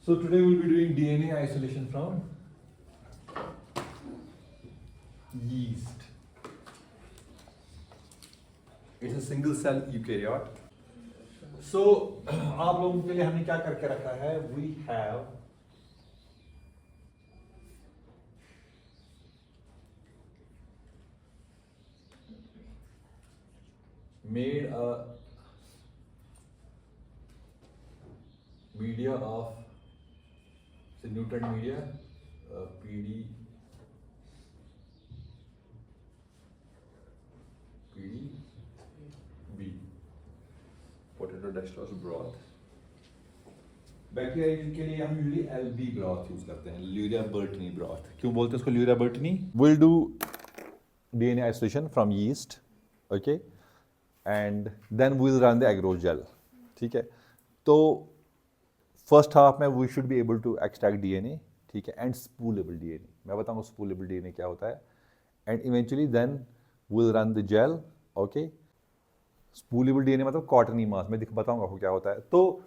So today we'll be doing DNA isolation from yeast. It's a single cell eukaryote. So आप लोगों के लिए हमने क्या करके रखा है? We have made a media of the nutrient media, PDB, potato dextrose broth. Bacteria के लिए हम यूजली LB ब्रॉथ यूज करते हैं, ल्यूरिया बर्टनी ब्रॉथ. क्यों बोलते हैं उसको ल्यूरिया बर्टनी? We'll do DNA isolation from yeast, okay, and then we'll run the agarose gel. ठीक है, तो फर्स्ट हाफ में we should be able to extract DNA, ठीक है, एंड स्पूलेबल DNA. मैं बताऊंगा स्पूलेबल DNA क्या होता है, and eventually then will run the gel. Okay, spoolable DNA मतलब कॉटनी मास. मैं बताऊंगा आपको क्या होता है. तो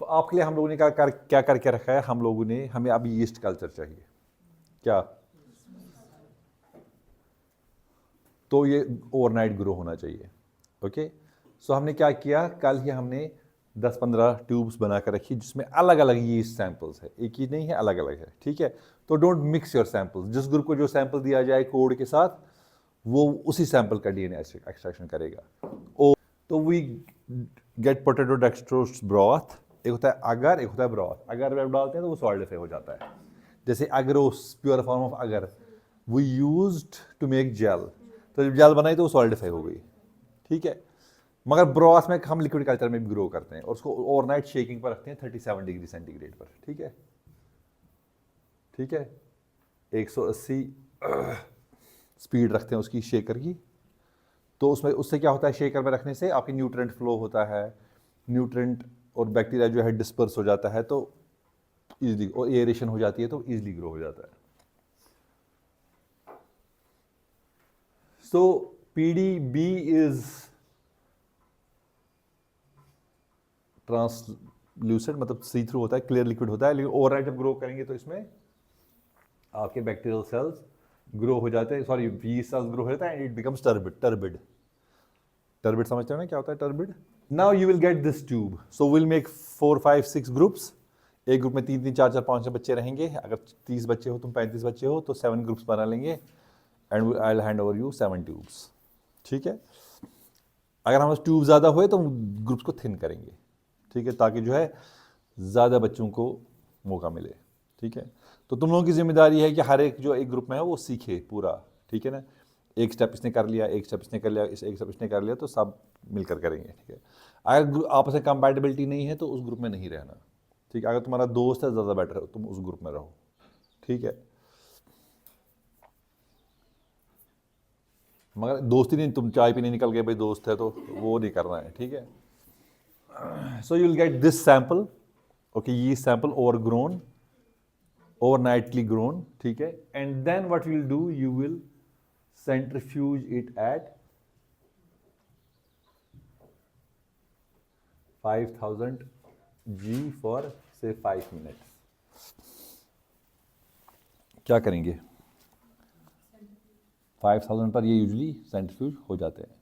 आपके लिए हम लोगों ने क्या करके रखा है, हम लोगों ने, हमें अभी यीस्ट कल्चर चाहिए. क्या? तो ये ओवरनाइट ग्रो होना चाहिए. ओके, सो हमने क्या किया, कल ही हमने 10-15 ट्यूब्स बनाकर रखी जिसमें अलग अलग यीस्ट सैंपल्स है, एक ही नहीं है, अलग अलग है. ठीक है, तो डोंट मिक्स योर सैंपल्स. जिस ग्रुप को जो सैंपल दिया जाए कोड के साथ, वो उसी सैंपल का DNA एक्सट्रैक्शन करेगा. तो we get potato dextrose broth. एक होता है अगर, एक होता है ब्रॉथ. अगर जब डालते हैं तो वो सॉलिडिफाई हो जाता है. जैसे agarose, pure form of agar, we used to make gel. तो जब जेल बनाई तो वो सॉलिडिफाई हो गई. ठीक है, मगर ब्रॉथ में हम लिक्विड कल्चर में भी ग्रो करते हैं और उसको ओवरनाइट शेकिंग पर रखते हैं 37 डिग्री सेंटीग्रेड पर. ठीक है, ठीक है, 180 स्पीड रखते हैं उसकी शेकर की. तो उसमें उससे क्या होता है, शेकर में रखने से आपकी न्यूट्रेंट फ्लो होता है, न्यूट्रेंट और बैक्टीरिया जो है डिस्पर्स हो जाता है, तो इजीली, और एयरेशन हो जाती है तो इजीली ग्रो हो जाता है. सो PDB इज ट्रांसल्यूसेंट, मतलब सी थ्रू होता है, क्लियर लिक्विड होता है. लेकिन ओवरनाइट जब ग्रो करेंगे तो इसमें आपके बैक्टीरियल सेल्स ग्रो हो जाते हैं, सॉरी यीस्ट सेल्स ग्रो हो जाता है, and it becomes turbid. Turbid समझते हो ना क्या होता है turbid? Now you will get this tube. So will make 4, 5, 6 groups. एक ग्रुप में 3, 4, 5 बच्चे रहेंगे. अगर 30 बच्चे हो, तुम 35 बच्चे हो, तो 7 ग्रुप्स बना लेंगे, and I will hand over you 7 tubes. ठीक है, अगर हमारे ट्यूब ज़्यादा हुए तो ग्रुप्स को थिन करेंगे. ठीक है, ताकि जो है ज़्यादा बच्चों को मौका मिले. ठीक है, तो तुम लोगों की जिम्मेदारी है कि हर एक जो एक ग्रुप में है वो सीखे पूरा. ठीक है ना, एक स्टेप इसने कर लिया, एक स्टेप इसने कर लिया, एक स्टेप इसने कर लिया, तो सब मिलकर करेंगे. ठीक है, अगर आपस में कंपैटिबिलिटी नहीं है तो उस ग्रुप में नहीं रहना. ठीक है, अगर तुम्हारा दोस्त है ज़्यादा बेटर है, तुम उस ग्रुप में रहो. ठीक है, मगर दोस्ती नहीं, तुम चाय पीने निकल गए भाई दोस्त है तो वो नहीं करना है. ठीक है, so you will get this sample, okay, yeast sample overgrown, overnightly grown. ठीक है, and then what you will do, you will centrifuge it at 5000 G for say 5 minutes. क्या करेंगे? 5000 पर ये यूजली सेंट्रीफ्यूज हो जाते हैं.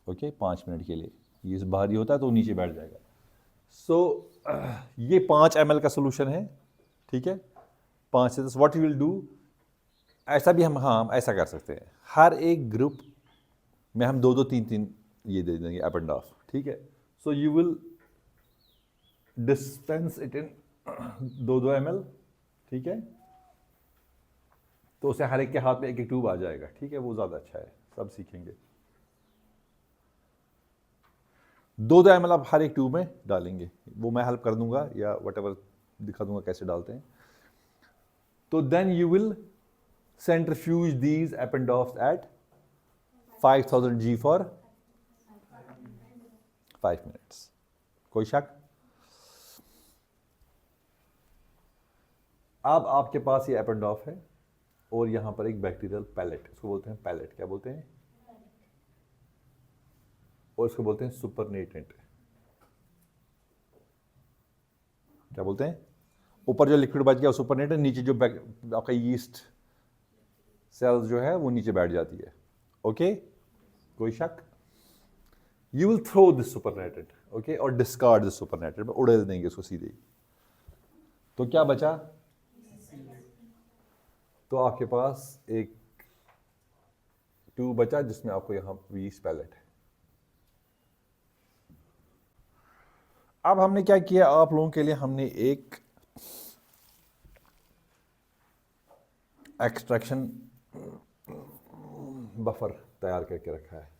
ओके, 5 मिनट के लिए. ये भारी होता है तो नीचे बैठ जाएगा. सो ये 5 ml का सोल्यूशन है. ठीक है, 5 से 10. व्हाट यू विल डू, ऐसा भी हम, हाँ, हम ऐसा कर सकते हैं, हर एक ग्रुप में हम 2-2, 3-3 ये दे देंगे अप एंड ऑफ. ठीक है, so you will dispense it in 2-2 ml. ठीक है, तो उसे हर एक के हाथ में एक ट्यूब आ जाएगा. ठीक है, वो ज़्यादा अच्छा है, सब सीखेंगे. 2-2 ml आप हर एक ट्यूब में डालेंगे. वो मैं हेल्प कर दूंगा या वट दिखा दूंगा कैसे डालते हैं. तो then you will centrifuge these ependophs at 5000 G for 5 minutes. कोई शक? अब आपके पास ये एपेंडॉफ है और यहां पर एक बैक्टीरियल पैलेट, इसको बोलते हैं पैलेट. क्या बोलते हैं? और इसको बोलते हैं सुपरनेटेंट. क्या बोलते हैं? ऊपर जो लिक्विड बच गया सुपरनेटेड, नीचे जो आपका यीस्ट सेल्स जो है वो नीचे बैठ जाती है। ओके, कोई शक? You will throw this supernatant, okay, और डिस्कार्ड दिस सुपरनेटेड, उड़ेल देंगे उसको सीधे ही। तो क्या बचा? तो आपके पास एक ट्यूब बचा जिसमें आपको यहां यीस्ट पैलेट है। अब हमने क्या किया, आप लोगों के लिए हमने एक एक्सट्रैक्शन बफर तैयार करके रखा है।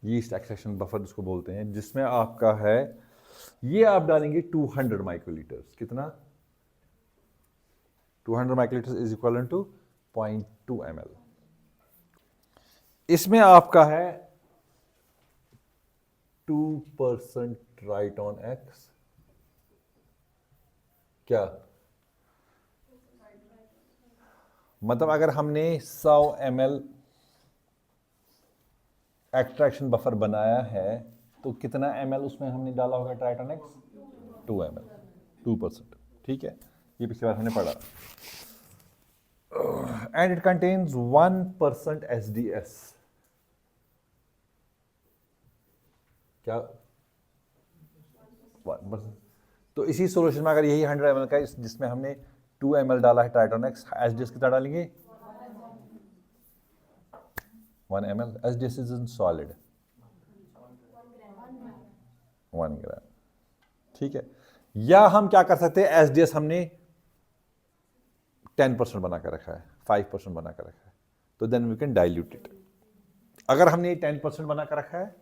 यीस्ट एक्सट्रैक्शन बफर जिसको बोलते हैं, जिसमें आपका है, ये आप डालेंगे 200 माइक्रोलीटर्स। कितना? 200 माइक्रोलीटर्स इज इक्वल टू 0.2 ml। इसमें आपका है 2% ट्राइटोन एक्स। क्या मतलब? अगर हमने 100 ml एक्सट्रैक्शन बफर बनाया है तो कितना ml उसमें हमने डाला होगा ट्राइटोन एक्स? 2 ml, 2%। ठीक है, ये पिछली बार हमने पढ़ा। And it contains 1% SDS। क्या? 1%। तो इसी सोल्यूशन में अगर यही 100 ml का जिसमें हमने 2 ml डाला है ट्राइटोन एक्स, SDS कितना डालेंगे? 1 ml। SDS is in solid 1 ग्राम। ठीक है, या हम क्या कर सकते हैं, SDS हमने 10% बना कर रखा है, 5% बना कर रखा है, तो then we can dilute it. अगर हमने 10% बना कर रखा है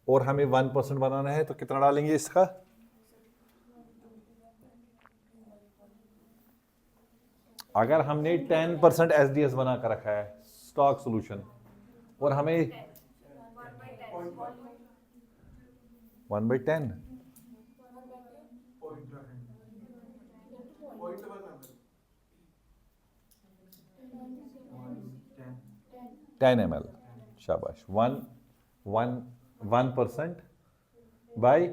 और हमें 1% बनाना है तो कितना डालेंगे इसका? अगर हमने 10% SDS बना कर रखा है स्टॉक सोल्यूशन और हमें 1/10 10 ml, शाबाश। 1% by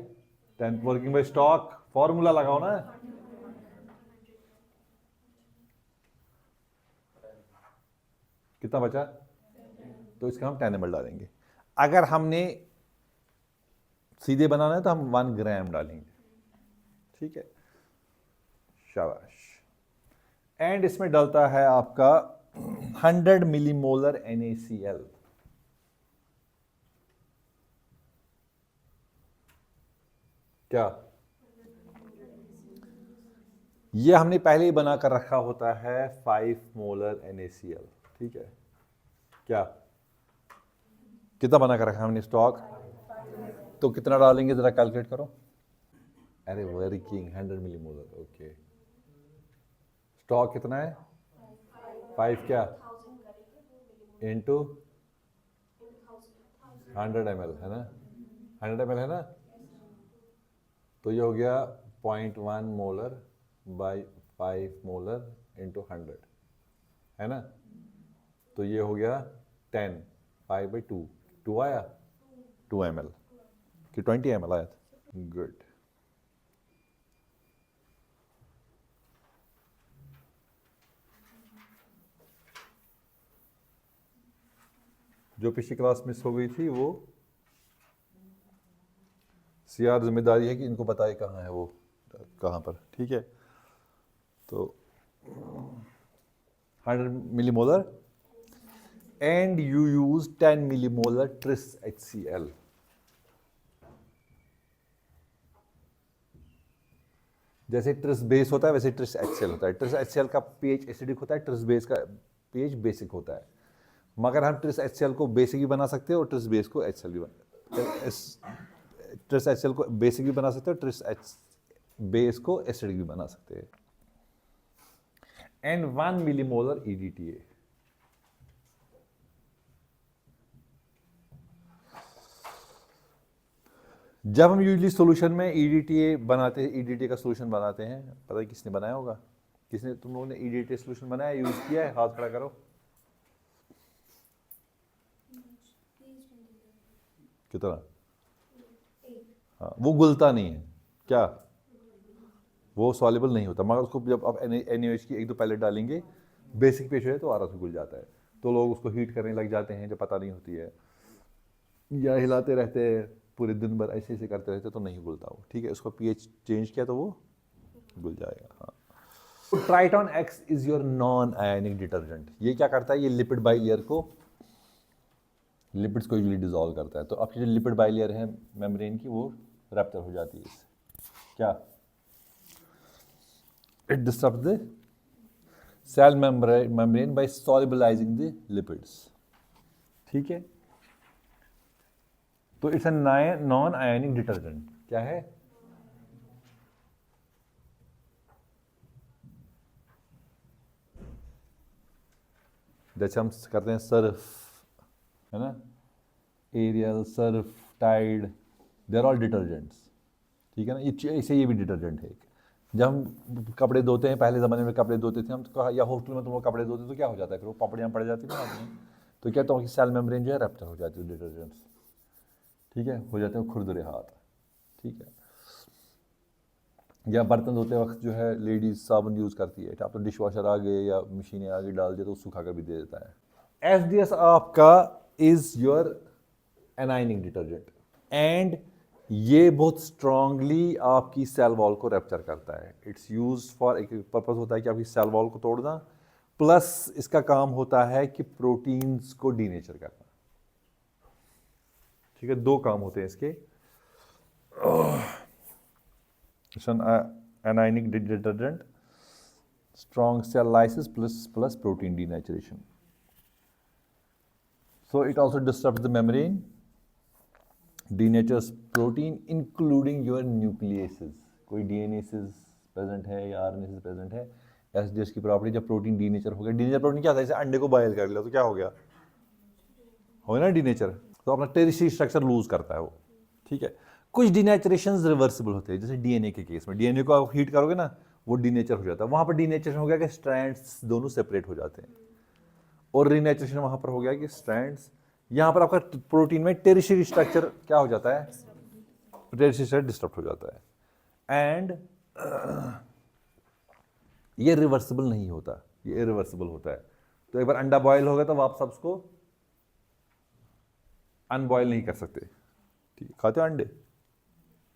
10 working by stock, formula लगाओ ना। कितना बचा? तो इसका हम 10 ml डालेंगे। अगर हमने सीधे बनाना है तो हम 1 ग्राम डालेंगे। ठीक है, शाबाश। एंड इसमें डलता है आपका 100 मिलीमोलर NaCl। क्या? ये हमने पहले ही बना कर रखा होता है 5 मोलर NaCl। ठीक है, क्या कितना बना कर रखा हमने स्टॉक? तो कितना डालेंगे जरा कैलकुलेट करो। अरे वर्किंग 100 मिलीमोलर, ओके। स्टॉक कितना है? 5 क्या इंटू 100 ml है ना? 100 ml है ना? तो ये हो गया 0.1 मोलर बाई 5 मोलर इंटू 100 है ना? तो ये हो गया 10, 5/2, 2 आया? 2 ml कि 20 ml आया था? गुड। जो पिछली क्लास मिस हो गई थी वो CR जिम्मेदारी है कि इनको बताए कहाँ है वो, कहाँ पर। ठीक है, तो 100 millimolar and you use 10 millimolar tris HCl। जैसे ट्रिस बेस होता है वैसे ट्रिस HCl होता है। ट्रिस HCl का pH एसिडिक होता है, ट्रिस बेस का pH बेसिक होता है। मगर हम ट्रिस HCl को बेसिक भी बना सकते हैं और ट्रिस बेस को HCl भी ट्रिस HCl को बेसिक भी बना सकते हैं और ट्रिस बेस को एसिडिक भी बना सकते हैं। And 1 millimolar EDTA। जब हम यूजली सॉल्यूशन में EDTA बनाते हैं, EDTA का सॉल्यूशन बनाते हैं, पता है किसने बनाया होगा? किसने, तुम लोगों ने EDTA सोल्यूशन बनाया, यूज किया है? हाथ खड़ा करो। कितना? हाँ, वो घुलता नहीं है क्या? वो सॉल्युबल नहीं होता, मगर उसको जब आप NaOH की 1-2 पैलेट डालेंगे, बेसिक पेश है तो आराम से घुल जाता है। तो लोग उसको हीट करने लग जाते हैं जब पता नहीं होती है, या हिलाते रहते हैं पूरे दिन भर, ऐसे ऐसे करते रहते तो नहीं घुलता वो। ठीक है, उसको pH चेंज किया तो वो घुल जाएगा। हाँ, Triton X is your non ionic detergent. ये क्या करता है? ये लिपिड बाइलेयर को, लिपिड्स को यूजली डिसॉल्व करता है। तो आपकी जो लिपिड बाइलेयर है मेम्ब्रेन की, वो रप्चर हो जाती है इससे। क्या? It disturbs the cell membrane by solubilising the lipids. ठीक है, तो it's a non ionic detergent. क्या है? जैसे हम करते हैं सर्फ, है ना, Ariel, Surf, Tide, they are all detergents. ठीक है ना, ये भी डिटर्जेंट है एक। जब हम कपड़े धोते हैं, पहले ज़माने में कपड़े धोते थे हम, तो या हॉस्टल में तुम लोग कपड़े धोते तो क्या हो जाता है, फिर वो पपड़ियाँ पड़ जाती है ना आदमी, तो क्या तो सेल मेम्ब्रेन जो है रप्चर हो जाती है डिटर्जेंट्स। ठीक है, हो जाते हैं खुरदरे हाथ। ठीक है, या बर्तन धोते वक्त जो है लेडीज साबुन यूज़ करती है, आप तो डिश वॉशर आ गए या मशीनें आ गई, डाल दिया तो सुखा कर भी दे देता है। FDS आपका is your anionic detergent, and ये बहुत स्ट्रांगली आपकी सेल वॉल को रैप्चर करता है। इट्स यूज फॉर, एक पर्पस होता है कि आपकी सेल वॉल को तोड़ना, प्लस इसका काम होता है कि प्रोटीन्स को डीनेचर करना। ठीक है, 2 काम होते हैं इसके। Anionic detergent, strong cell lysis plus protein denaturation. So it also disrupts the membrane, denatures protein including your nucleases. कोई DNases प्रेजेंट है या RNases प्रेजेंट है, SDS की प्रॉपर्टी, जब प्रोटीन डीनेचर हो गया, डीनेचर प्रोटीन क्या था, जैसे अंडे को बॉयल कर लिया तो क्या हो गया, हो गया ना डीनेचर, तो अपना टेरिशरी स्ट्रक्चर लूज करता है वो। ठीक है, कुछ डीनेचरेशन रिवर्सिबल होते हैं, जैसे DNA के केस में, DNA को आप हीट करोगे ना, वो डीनेचर हो जाता है। वहां पर डीनेचरेशन हो गया कि स्ट्रैंड्स दोनों सेपरेट हो जाते हैं, और रीनेचरेशन वहां पर हो गया कि स्ट्रैंड्स, यहां पर आपका प्रोटीन में टेरिशरी स्ट्रक्चर क्या हो जाता है, टेरिशरी स्ट्रक्चर डिस्टर्ब हो जाता है। एंड ये रिवर्सिबल नहीं होता, ये इरिवर्सिबल होता है। तो एक बार अंडा बॉयल हो गया तो वापस आप उसको अनबॉयल नहीं कर सकते। ठीक है, खाते हो अंडे?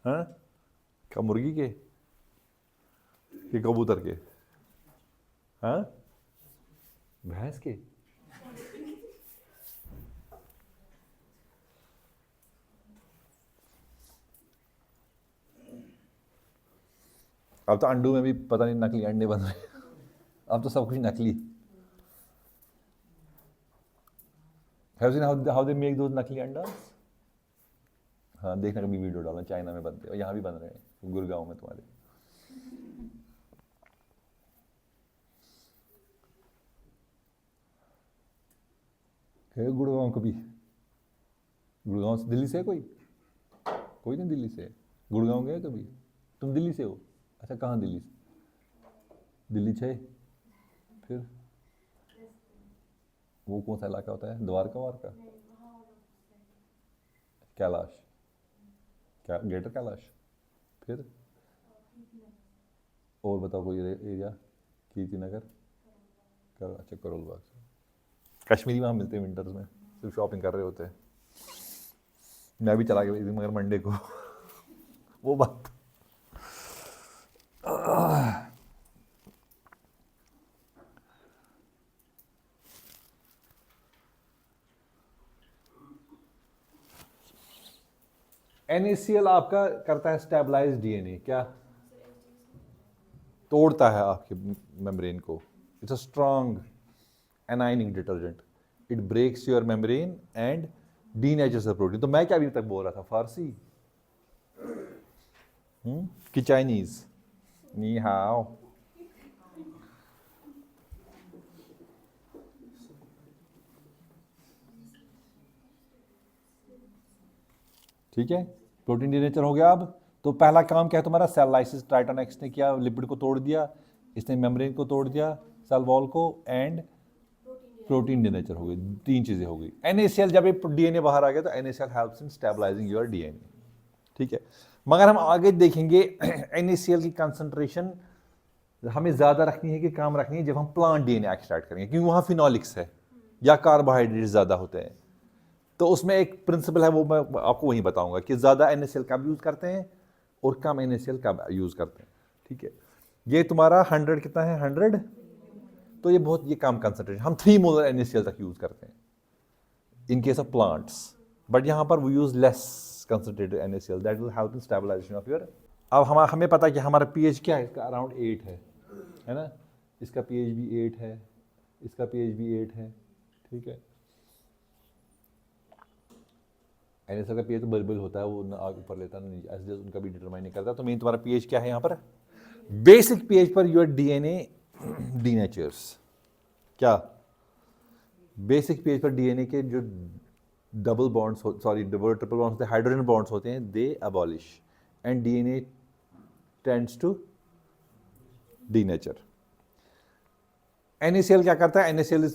हाँ, क्या मुर्गी के कि कबूतर के? हाँ, भैंस के? अब तो अंडों में भी पता नहीं नकली अंडे बन रहे हैं, अब तो सब कुछ नकली। Have you seen how they make those नकली अंडा? हाँ, देखना कभी वीडियो डालना, चाइना में बनते हैं और यहाँ भी बन रहे हैं, गुड़गांव में तुम्हारे। है गुड़गांव कभी? गुड़गांव से, दिल्ली से है कोई? कोई नहीं दिल्ली से? गुड़गांव गए कभी? तुम दिल्ली से हो? अच्छा, कहाँ दिल्ली से? दिल्ली 6? फिर वो कौन सा इलाका होता है, द्वारका वारका? कैलाश? क्या, ग्रेटर कैलाश? फिर और बताओ कोई एरिया, कीर्ति नगर, कर, अच्छा करोल बाग। कश्मीरी वहाँ मिलते हैं विंटर्स में, सिर्फ शॉपिंग कर रहे होते हैं। मैं भी चला गया मगर मंडे को वो बात। NaCl आपका करता है स्टेबलाइज DNA, क्या तोड़ता है आपके मेम्ब्रेन को। It's a strong anionic detergent, it breaks your membrane and denatures the protein. तो मैं क्या अभी तक बोल रहा था, फारसी कि चाइनीज? नी हाओ। ठीक है, प्रोटीन डीनेचर हो गया। अब तो पहला काम क्या है तुम्हारा, सेल लाइसिस, ट्राइटोन एक्स ने किया, लिपिड को तोड़ दिया, इसने मेम्ब्रेन को तोड़ दिया, सेल वॉल को, एंड प्रोटीन डीनेचर हो गई, 3 चीज़ें हो गई। NaCl जब ये डीएनए बाहर आ गया तो NaCl helps in stabilising your DNA, ठीक है। मगर हम आगे देखेंगे NaCl की कंसंट्रेशन हमें ज़्यादा रखनी है कि कम रखनी है जब हम प्लांट डीएनए एक्सट्रैक्ट करेंगे, क्योंकि वहाँ फिनोलिक्स है या कार्बोहाइड्रेट ज़्यादा होते हैं। तो उसमें एक प्रिंसिपल है, वो मैं आपको वहीं बताऊंगा कि ज़्यादा NaCl कब यूज़ करते हैं और कम NaCl कब यूज़ करते हैं, ठीक है। ये तुम्हारा 100 कितना है, 100, तो ये बहुत ये कम कंसंट्रेशन, हम 3 मोलर NaCl तक यूज़ करते हैं in case of plants, but यहाँ पर we use less concentrated NaCl, that will help in stabilisation of your. अब हमें पता है कि हमारा pH क्या है, इसका अराउंड 8 है ना, इसका pH भी 8 है, इसका pH भी 8 है, ठीक है। NaCl का pH तो बलबल होता है, वो ना आग ऊपर लेता है ना नीचे, उनका भी डिटरमाइन नहीं करता। तो मेन तुम्हारा pH क्या है यहाँ पर, बेसिक pH पर योर DNA डीनेचर्स, क्या बेसिक pH पर डीएनए के जो double bonds, sorry double triple bonds होते हैं, हाइड्रोजन बॉन्ड्स होते हैं, they abolish and DNA tends to denature. NaCl क्या करता है, NaCl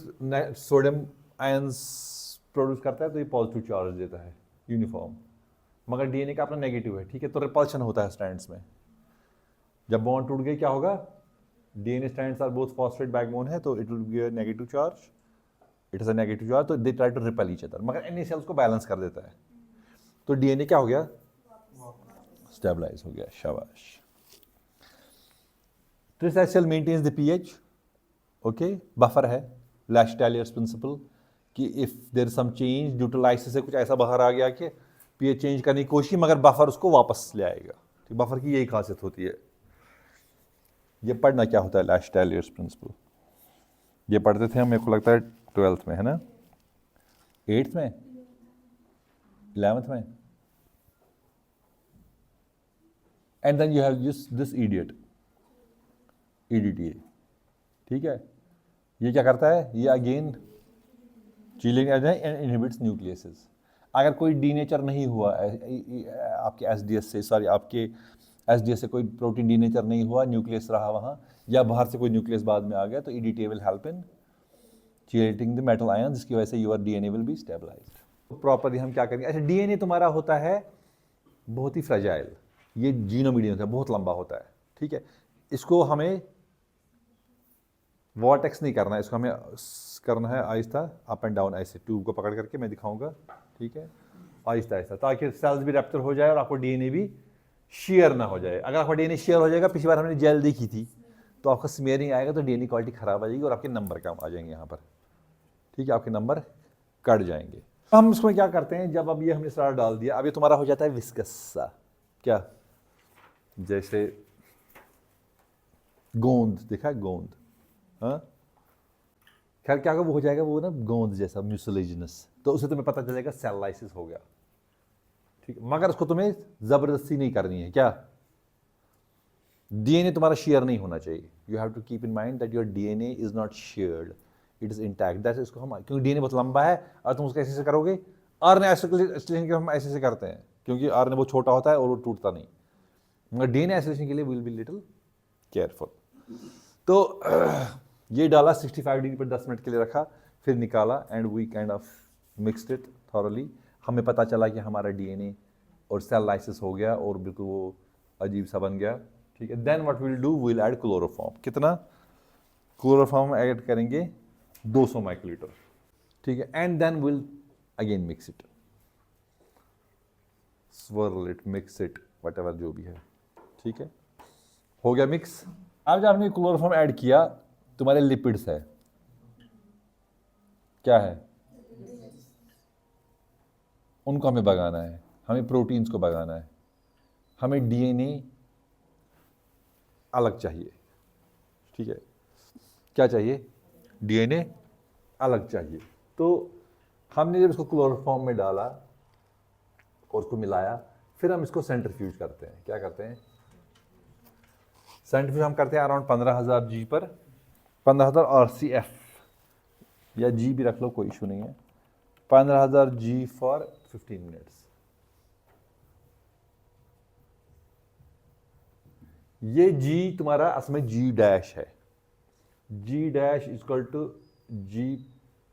सोडियम आयंस प्रोड्यूस करता है, तो ये पॉजिटिव चार्ज देता है यूनिफॉर्म, मगर डीएनए का अपना नेगेटिव है, ठीक है। तो रिपल्शन होता है स्ट्रैंड्स में, जब बॉन्ड टूट गए क्या होगा, DNA strands are both phosphate backbone है, तो it will be a negative charge, it is a negative charge, तो they try to repel each other, मगर NaCl को बैलेंस कर देता है, तो डीएनए क्या हो गया, स्टेबलाइज हो गया, शाबाश। Tris HCl maintains the pH, okay, buffer है, लैश-टैलियर्स प्रिंसिपल, कि if there some change due to lysis से कुछ ऐसा बाहर आ गया कि pH चेंज करने की कोशिश, मगर बफर उसको वापस ले आएगा, तो बफर की यही खासियत होती है। ये पढ़ना क्या होता है, लैश-टैलियर्स प्रिंसिपल, ये पढ़ते थे हम, मेरे को लगता है 12th में, है ना, 8th में, 11th में, and then you have this idiot, EDTA, ठीक है। ये क्या करता है, ये again chelating agent and inhibits nucleases. अगर कोई डीनेचर नहीं हुआ आपके एसडीएस से, सॉरी आपके एसडीएस से कोई प्रोटीन डीनेचर नहीं हुआ, न्यूक्लियस रहा वहाँ, या बाहर से कोई न्यूक्लियस बाद में आ गया, तो EDTA will help in chelating the metal ion, जिसकी वजह से your DNA will be stabilised. तो प्रॉपरली हम क्या करेंगे, अच्छा डीएनए तुम्हारा होता है बहुत ही फ्रेजाइल, ये जीनोमीडियम होता है, बहुत लंबा होता है, ठीक है। इसको हमें वॉर्टेक्स नहीं करना है, इसको हमें करना है आहिस्ता, अप एंड डाउन, ऐसे ट्यूब को पकड़ करके मैं दिखाऊंगा, ठीक है, आहिस्ता आहिस्ता, ताकि सेल्स भी रैप्चर हो जाए और आपको डीएनए भी शेयर ना हो जाए। अगर आपका डीएनए शेयर हो जाएगा, पिछली बार हमने जेल देखी थी, तो आपका स्मेयरिंग आएगा, तो डीएनए क्वालिटी खराब आ जाएगी और आपके नंबर कम आ जाएंगे यहाँ पर, ठीक है, आपके नंबर कट जाएंगे। हम इसमें क्या करते हैं, जब अब ये हमने सारा डाल दिया, अब ये तुम्हारा हो जाता है विस्कस सा, क्या, जैसे गोंद, देखा है गोंद, हाँ, खैर क्या वो हो जाएगा, वो ना गोंद जैसा म्यूसिलेजिनस, तो उसे तुम्हें पता चलेगा सेल लाइसिस हो गया, ठीक है। मगर उसको तुम्हें जबरदस्ती नहीं करनी है, क्या, डीएनए तुम्हारा शेयर नहीं होना चाहिए, you have to keep in mind that your DNA is not sheared, it is intact, that इसको हम, क्योंकि डीएनए बहुत लंबा है और तुम उसको ऐसे से करोगे, आरएनए एसिलेशन के हम ऐसे से करते हैं, क्योंकि आरएनए बहुत छोटा होता है और वो टूटता नहीं, मगर डीएनए एसिलेशन के लिए विल बी लिटिल केयरफुल। तो ये डाला 65 डिग्री पर 10 मिनट के लिए रखा, फिर निकाला, and we kind of mixed it thoroughly, हमें पता चला कि हमारा डीएनए और सेल लाइसिस हो गया और बिल्कुल वो अजीब सा बन गया, ठीक है। Then what will do, will add chloroform, कितना क्लोरोफॉर्म ऐड करेंगे, 200 माइक्रोलीटर, ठीक है, and then will again mix it, swirl it, mix it, whatever जो भी है, ठीक है, हो गया मिक्स। अब जब आपने क्लोरोफॉर्म ऐड किया, तुम्हारे लिपिड्स है, क्या है, उनको हमें भगाना है, हमें प्रोटीन्स को भगाना है, हमें डीएनए अलग चाहिए, ठीक है, क्या चाहिए, डीएनए अलग चाहिए। तो हमने जब इसको क्लोरोफॉर्म में डाला और उसको मिलाया, फिर हम इसको सेंट्रीफ्यूज करते हैं, क्या करते हैं, सेंट्रीफ्यूज हम करते हैं अराउंड 15,000 जी पर, 15,000 RCF या जी भी रख लो, कोई इशू नहीं है, 15,000 जी फॉर 15 मिनट्स। ये जी तुम्हारा असल में G' है, G dash equal to G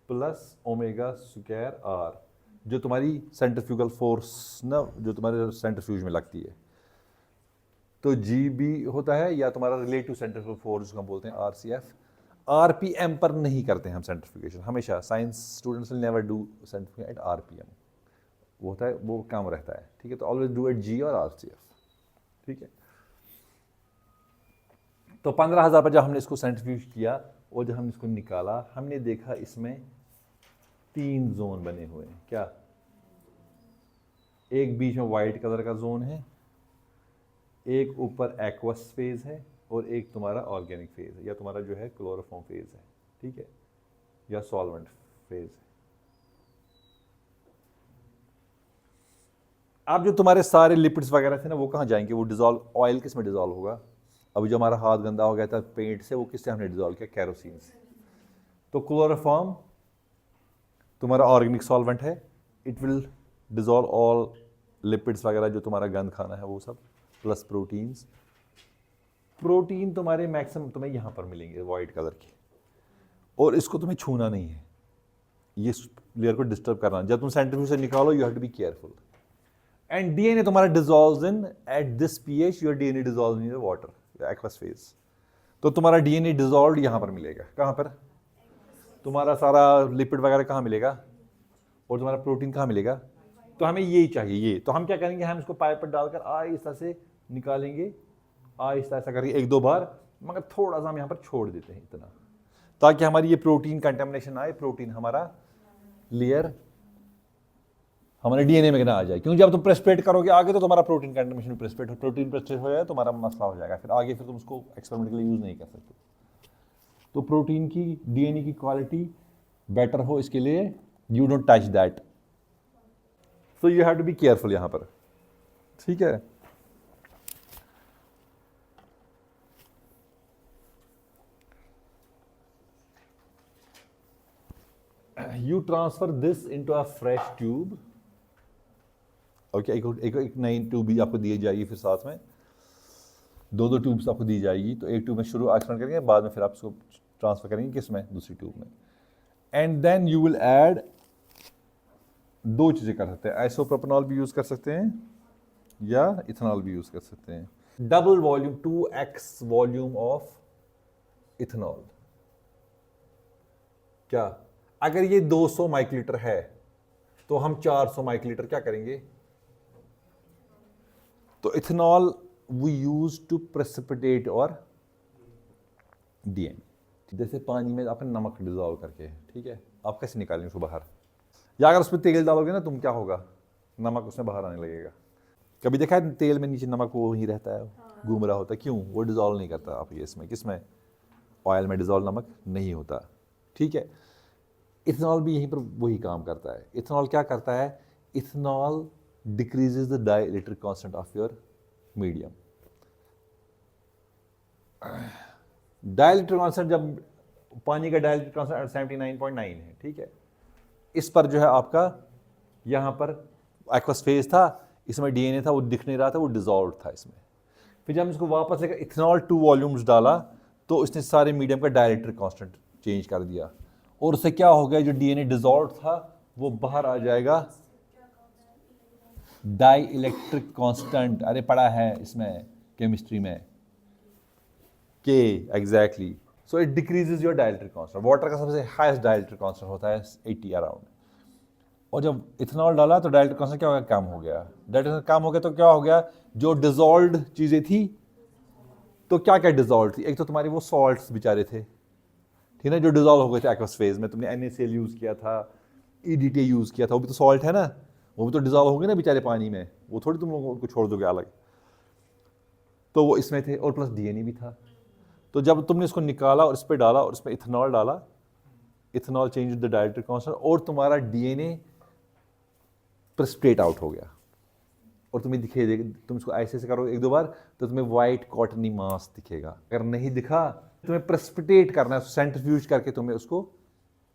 plus omega square R, जो तुम्हारी सेंट्रीफ्यूगल फोर्स ना, जो तुम्हारे सेंट्रीफ्यूज में लगती है। तो जी भी होता है, या तुम्हारा रिलेटिव सेंट्रीफ्यूगल फोर्स जिसको हम बोलते हैं RCF। RPM पर नहीं करते हैं हम सेंट्रीफ्यूगेशन, हमेशा science students will never do centrifugation at RPM, वो होता है, वो कम रहता है, ठीक है। तो ऑलवेज डू एट G और RCF, ठीक है। तो 15,000 पर जब हमने इसको सेंट्रीफ्यूज किया और जब हमने इसको निकाला, हमने देखा इसमें 3 जोन बने हुए हैं। क्या? एक बीच में वाइट कलर का जोन है, एक ऊपर एक्वस फेज है, और एक तुम्हारा ऑर्गेनिक फेज है, या तुम्हारा जो है क्लोरोफॉर्म फेज है, ठीक है, या सॉल्वेंट फेज है। अब जो तुम्हारे सारे लिपिड्स वगैरह थे ना, वो कहाँ जाएंगे? वो डिजॉल्व, ऑयल किस में डिजॉल्व होगा? अभी जो हमारा हाथ गंदा हो गया था पेंट से, वो किससे हमने डिजॉल्व किया? कैरोसिन से। तो क्लोरोफॉर्म तुम्हारा ऑर्गेनिक सॉल्वेंट है, it will dissolve all lipids वगैरह जो तुम्हारा गंद खाना है वो सब, प्लस प्रोटीन्स। प्रोटीन तुम्हारे मैक्सिमम तुम्हें यहाँ पर मिलेंगे वाइट कलर के, और इसको तुम्हें छूना नहीं है, ये लेयर को डिस्टर्ब करना। जब तुम सेंट्रीफ्यूज से निकालो, you have to be careful. And DNA तुम्हारा dissolves in at this pH, your DNA dissolve in water, aqueous phase. तो तुम्हारा डीएनए डिजॉल्व यहाँ पर मिलेगा। कहाँ पर? तुम्हारा सारा लिपिड वगैरह कहाँ मिलेगा, और तुम्हारा प्रोटीन कहाँ मिलेगा? तो हमें यही चाहिए, ये। तो हम क्या करेंगे, हम इसको पाइप पर डालकर आहिस्ता से निकालेंगे, आहिस्ता ऐसा करके 1-2 बार, मगर थोड़ा सा हम यहाँ पर छोड़ देते हैं इतना, ताकि हमारी ये प्रोटीन कंटेमिनेशन आए, प्रोटीन हमारा लेयर हमारे डीएनए में ना आ जाए। क्योंकि जब तुम प्रेसिपिटेट करोगे आगे, तो तुम्हारा प्रोटीन कंटेमिनेशन प्रोटीन प्रेसिपिटेट हो जाए, तुम्हारा मसला हो जाएगा, फिर आगे फिर तुम उसको एक्सपेरिमेंट के लिए यूज नहीं कर सकते। तो प्रोटीन की, डीएनए की क्वालिटी बेटर हो, इसके लिए you don't touch that, so you have to be careful यहाँ पर, ठीक है। You transfer this into a fresh tube, okay. एक नई ट्यूब भी आपको दी जाएगी, फिर साथ में 2 ट्यूब्स आपको दी जाएगी। तो एक ट्यूब में शुरू एक्सपेरिमेंट करेंगे, बाद में फिर आप इसको ट्रांसफर करेंगे किस में? दूसरी ट्यूब में। And then you will add 2 चीज़ें कर सकते हैं, आइसोप्रोपेनॉल भी यूज़ कर सकते हैं, या इथेनॉल भी यूज़ कर सकते हैं। Double volume, 2x volume of ethanol. क्या? अगर ये 200 माइक्रोलीटर है, तो हम 400 माइक्रोलीटर क्या करेंगे? तो ethanol we use to precipitate our DNA, जैसे पानी में आपने नमक डिजॉल्व करके, ठीक है, आप कैसे निकालेंगे उसको बाहर? या अगर उसमें तेल डालोगे ना तुम, क्या होगा? नमक उसमें बाहर आने लगेगा। कभी देखा है तेल में नीचे नमक वो ही रहता है, घूम रहा होता है, क्यों? वो डिजॉल्व नहीं करता। आप ये इसमें किसमें? ऑयल में डिजॉल्व नमक नहीं होता, ठीक है। इथेनॉल भी यहीं पर वही काम करता है। इथेनॉल क्या करता है? Ethanol decreases the dielectric constant of your medium. Dielectric constant, जब पानी का डाइलेक्ट्रिक कांस्टेंट 79.9 है, ठीक है। इस पर जो है आपका यहाँ पर एक्वस फेज था, इसमें डीएनए था, वो दिख नहीं रहा था, वो डिजॉल्व था इसमें। फिर जब हम इसको वापस लेकर इथेनॉल 2 वॉल्यूम्स डाला, तो इसने सारे मीडियम का डाइलेक्ट्रिक कांस्टेंट चेंज कर दिया, और उससे क्या हो गया? जो डीएनए डिजॉल्व था वो बाहर आ जाएगा। डाई इलेक्ट्रिक कांस्टेंट, अरे पढ़ा है इसमें केमिस्ट्री में, के, exactly. So it decreases your dielectric constant. Water का सबसे हाईएस्ट डाइलेक्ट्रिक कांस्टेंट होता है 80 अराउंड, और जब इथेनॉल डाला तो डाइलेक्ट्रिक कांस्टेंट क्या हो गया? कम हो गया। डाइलेक्ट्रिक कम हो गया तो क्या हो गया? जो डिजॉल्व्ड चीजें थी, तो क्या क्या डिजॉल्व थी? एक तो तुम्हारी वो सॉल्ट्स बेचारे थे, ठीक है, जो डिजॉल्व हो गए थे एक्वस फेज में। तुमने NaCl यूज किया था, EDTA यूज किया था, वो भी तो सॉल्ट है ना, वो भी तो डिजॉल्व हो गए ना बेचारे पानी में, वो थोड़ी तुम लोगों को छोड़ दोगे अलग। तो वो इसमें थे, और प्लस डीएनए भी था। तो जब तुमने इसको निकाला और इस पर डाला और इसमें इथेनॉल डाला, ethanol change the dielectric constant, और तुम्हारा डीएनए प्रेसिपिटेट आउट हो गया, और तुम्हें दिखे देगा। तुम इसको ऐसे ऐसे करोगे 1-2 बार, तो तुम्हें व्हाइट कॉटनी मास दिखेगा। अगर नहीं दिखा, तुम्हें प्रेसिपिटेट करना है, सेंट्रीफ्यूज करके तुम्हें उसको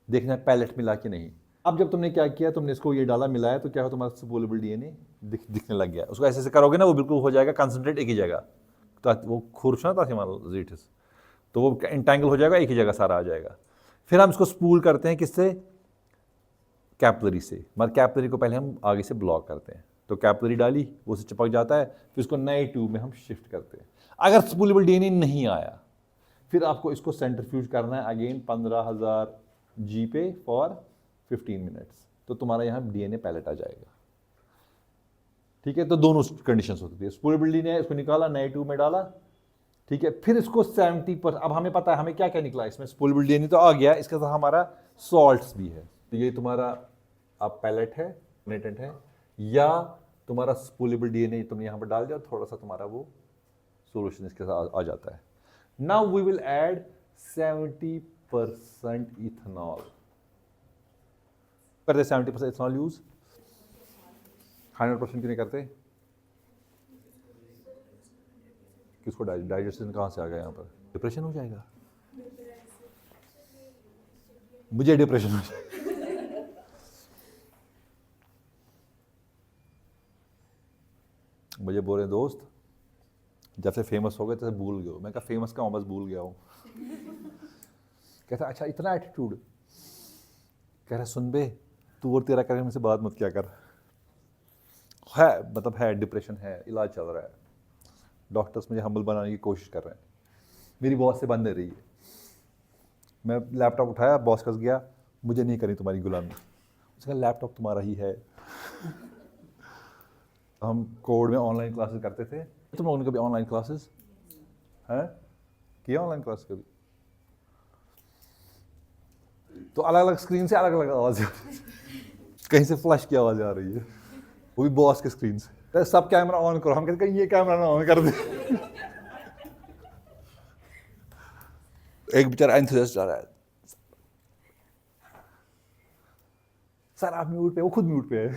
देखना है पैलेट मिला कि नहीं। अब जब तुमने क्या किया, तुमने इसको ये डाला, मिलाया, तो क्या हो? तुम्हारा सपोलेबल डीएनए दिखने लग गया। उसको ऐसे ऐसे करोगे ना, वो बिल्कुल हो जाएगा कंसंट्रेट एक ही जगह, ताकि वो खुरश ना, ताकि मान लो तो वो इंटैंगल हो जाएगा, एक ही जगह सारा आ जाएगा। फिर हम इसको स्पूल करते हैं किससे? कैपलरी से। मतलब कैपलरी को पहले हम आगे से ब्लॉक करते हैं, तो कैपलरी डाली, वो से चिपक जाता है, फिर उसको नए ट्यूब में हम शिफ्ट करते हैं। अगर स्पूलेबल डीएनए नहीं आया, फिर आपको इसको सेंट्रीफ्यूज करना है अगेन 15,000 जी पे फॉर 15 मिनट्स, तो तुम्हारा यहाँ डीएनए पैलेट आ जाएगा। ठीक है, तो दोनों कंडीशंस होती है। स्पूलेबल डीएनए इसको निकाला, नए ट्यूब में डाला, ठीक है, फिर इसको 70%, अब हमें पता है हमें क्या क्या निकला इसमें। स्पूलेबल डीएनए तो आ गया, इसके साथ हमारा सॉल्ट्स भी है। तो ये तुम्हारा अब पैलेट है, नेटेंट है, या तुम्हारा स्पूलेबल डीएनए तुमने यहाँ पर डाल दिया, थोड़ा सा तुम्हारा वो सॉल्यूशन इसके साथ आ जाता है। Now we will add 70% ethanol. करते 70% इथेनॉल यूज, 100% क्यों नहीं करते? किसको डाइजेशन कहाँ से आ गया यहाँ पर? डिप्रेशन हो जाएगा, मुझे डिप्रेशन हो जाएगा। मुझे बोले दोस्त जब से फेमस हो गए तब से भूल गए हो। मैं कहा फेमस का हूँ, बस भूल गया हूँ। कहता अच्छा इतना एटीट्यूड। कह रहा सुन बे, तू और तेरा करके मुझसे बात मत क्या कर। है मतलब है, डिप्रेशन है, इलाज चल रहा है, डॉक्टर्स मुझे हम्बल बनाने की कोशिश कर रहे हैं, मेरी बॉस से बन नहीं रही है। मैं लैपटॉप उठाया, बॉस कस गया, मुझे नहीं करनी तुम्हारी गुलामी। उसका लैपटॉप तुम्हारा ही है। हम कोड में ऑनलाइन क्लासेस करते थे। तुम लोगों ने कभी ऑनलाइन क्लासेस हैं किया? ऑनलाइन क्लास कभी? तो अलग अलग स्क्रीन से अलग अलग आवाज कहीं से फ्लैश की आवाज आ रही है, वो भी बॉस के स्क्रीन से। तो सब कैमरा ऑन करो, हम कहते हैं ये कैमरा ना ऑन कर दे। एक बेचारा एंथुसियास्ट आ रहा है, सर आप म्यूट पे, वो खुद म्यूट पे है।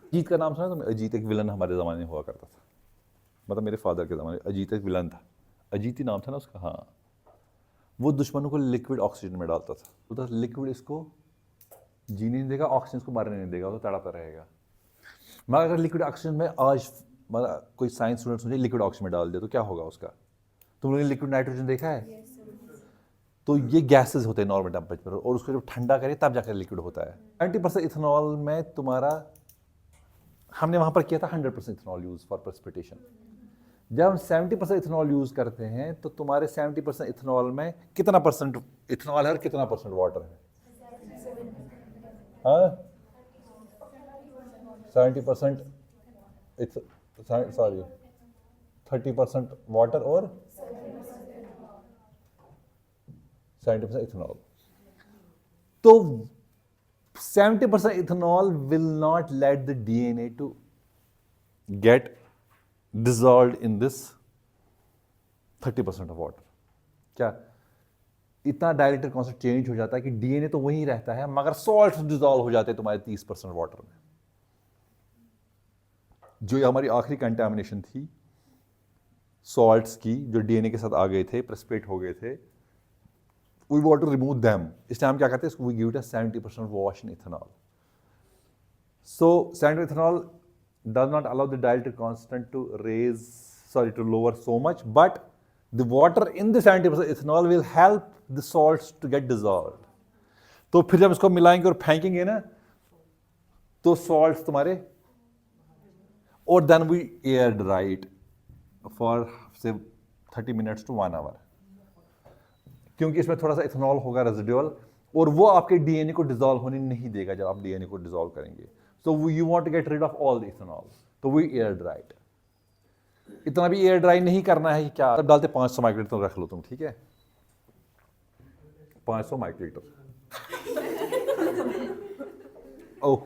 अजीत का नाम सुना तो? अजीत एक विलन हमारे ज़माने में हुआ करता था, मतलब मेरे फादर के ज़माने। अजीत एक विलन था, अजीत ही नाम था ना उसका। हाँ, वो दुश्मनों को लिक्विड ऑक्सीजन में डालता था। तो लिक्विड इसको जीने नहीं देगा, ऑक्सीजन इसको मरने नहीं देगा, वो तो तड़पता रहेगा। मगर अगर लिक्विड ऑक्सीजन में आज मतलब कोई साइंस स्टूडेंट्स मुझे लिक्विड ऑक्सीजन में डाल दिया तो क्या होगा उसका? तुम लोगों ने लिक्विड नाइट्रोजन देखा है? तो ये गैसेस होते हैं नॉर्मल टेम्परेचर पर, और उसको जब ठंडा करें तब जाकर लिक्विड होता है। 90% इथेनॉल में तुम्हारा, हमने वहाँ पर किया था 100% इथेनॉल यूज़ फॉर प्रेसिपिटेशन। जब हम 70% इथेनॉल यूज़ करते हैं तो तुम्हारे 70% इथेनॉल में कितना परसेंट इथेनॉल है और कितना परसेंट वाटर है? हाँ, 70% सॉरी 30% वाटर और 70% इथेनॉल। तो 70% ethanol will not let the DNA to get dissolved in this 30% of water। क्या इतना डायरेक्टर कॉन्सेप्ट चेंज हो जाता है कि डीएनए तो वहीं रहता है, मगर सॉल्ट डिसॉल्व हो जाते हैं तुम्हारे 30% वाटर में। जो हमारी आखिरी कंटेमिनेशन थी सॉल्ट्स की, जो डीएनए के साथ आ गए थे, प्रेसिपिटेट हो गए थे, we want to remove them। इसलिए हम क्या करते हैं, we give it a 70% wash in ethanol। So 70% ethanol does not allow the dietary constant to lower so much, but the water in the 70% ethanol will help the salts to get dissolved। तो फिर जब इसको मिलाएंगे और फेंकेंगे ना, तो salts तुम्हारे, और then we air dry it for say 30 minutes to 1 hour, क्योंकि इसमें थोड़ा सा इथेनॉल होगा रेजिडुअल, और वो आपके डीएनए को डिसॉल्व होने नहीं देगा जब आप डीएनए को डिसॉल्व करेंगे। So you want to get rid of all the ethanol, तो वो एयर ड्राइड। इतना भी एयर ड्राई नहीं करना है कि क्या, तब डालते 500 माइक्रोलीटर तो रख लो तुम, ठीक है, 500 माइक्रोलीटर। ओह,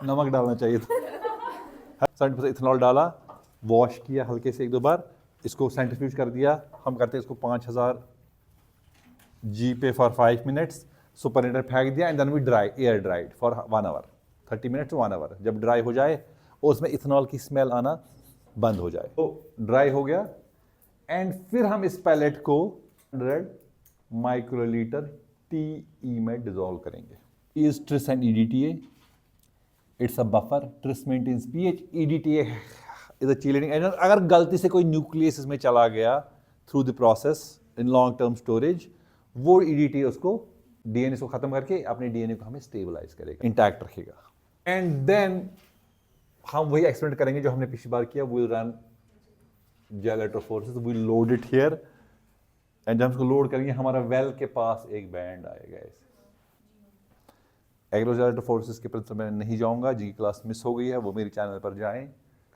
नमक डालना चाहिए था। 70% इथेनॉल डाला, वॉश किया हल्के से 1-2 बार, इसको सेंट्रीफ्यूज कर दिया। हम करते हैं इसको 5000 जी पे फॉर 5 मिनट्स, सुपरनेटर फेंक दिया, and then we dry, air dried for 1 hour, 30 minutes to 1 hour. जब ड्राई हो जाए और उसमें इथेनॉल की स्मेल आना बंद हो जाए, तो ड्राई हो गया। एंड फिर हम इस पैलेट को 100 माइक्रोलीटर TE में डिसॉल्व करेंगे। Is Tris and EDTA, it's a buffer. Tris maintains pH, EDTA is a chelating agent. अगर गलती से कोई न्यूक्लियस इसमें चला गया through the process, in long term storage, वो EDTA उसको DNA को खत्म करके अपने DNA को हमें स्टेबलाइज करेगा, इंटैक्ट रखेगा। एंड देन हम वही एक्सपेरिमेंट करेंगे जो हमने पिछली बार किया। Will run gel electrophoresis, will load it here, and जब हम इसको लोड करेंगे हमारा वेल के पास एक बैंड आएगा ऐसे। एग्रोजेल इलेक्ट्रोफोरेसिस के प्रिंसिपल में नहीं जाऊंगा, जिनकी क्लास मिस हो गई है वो मेरे चैनल पर जाएं,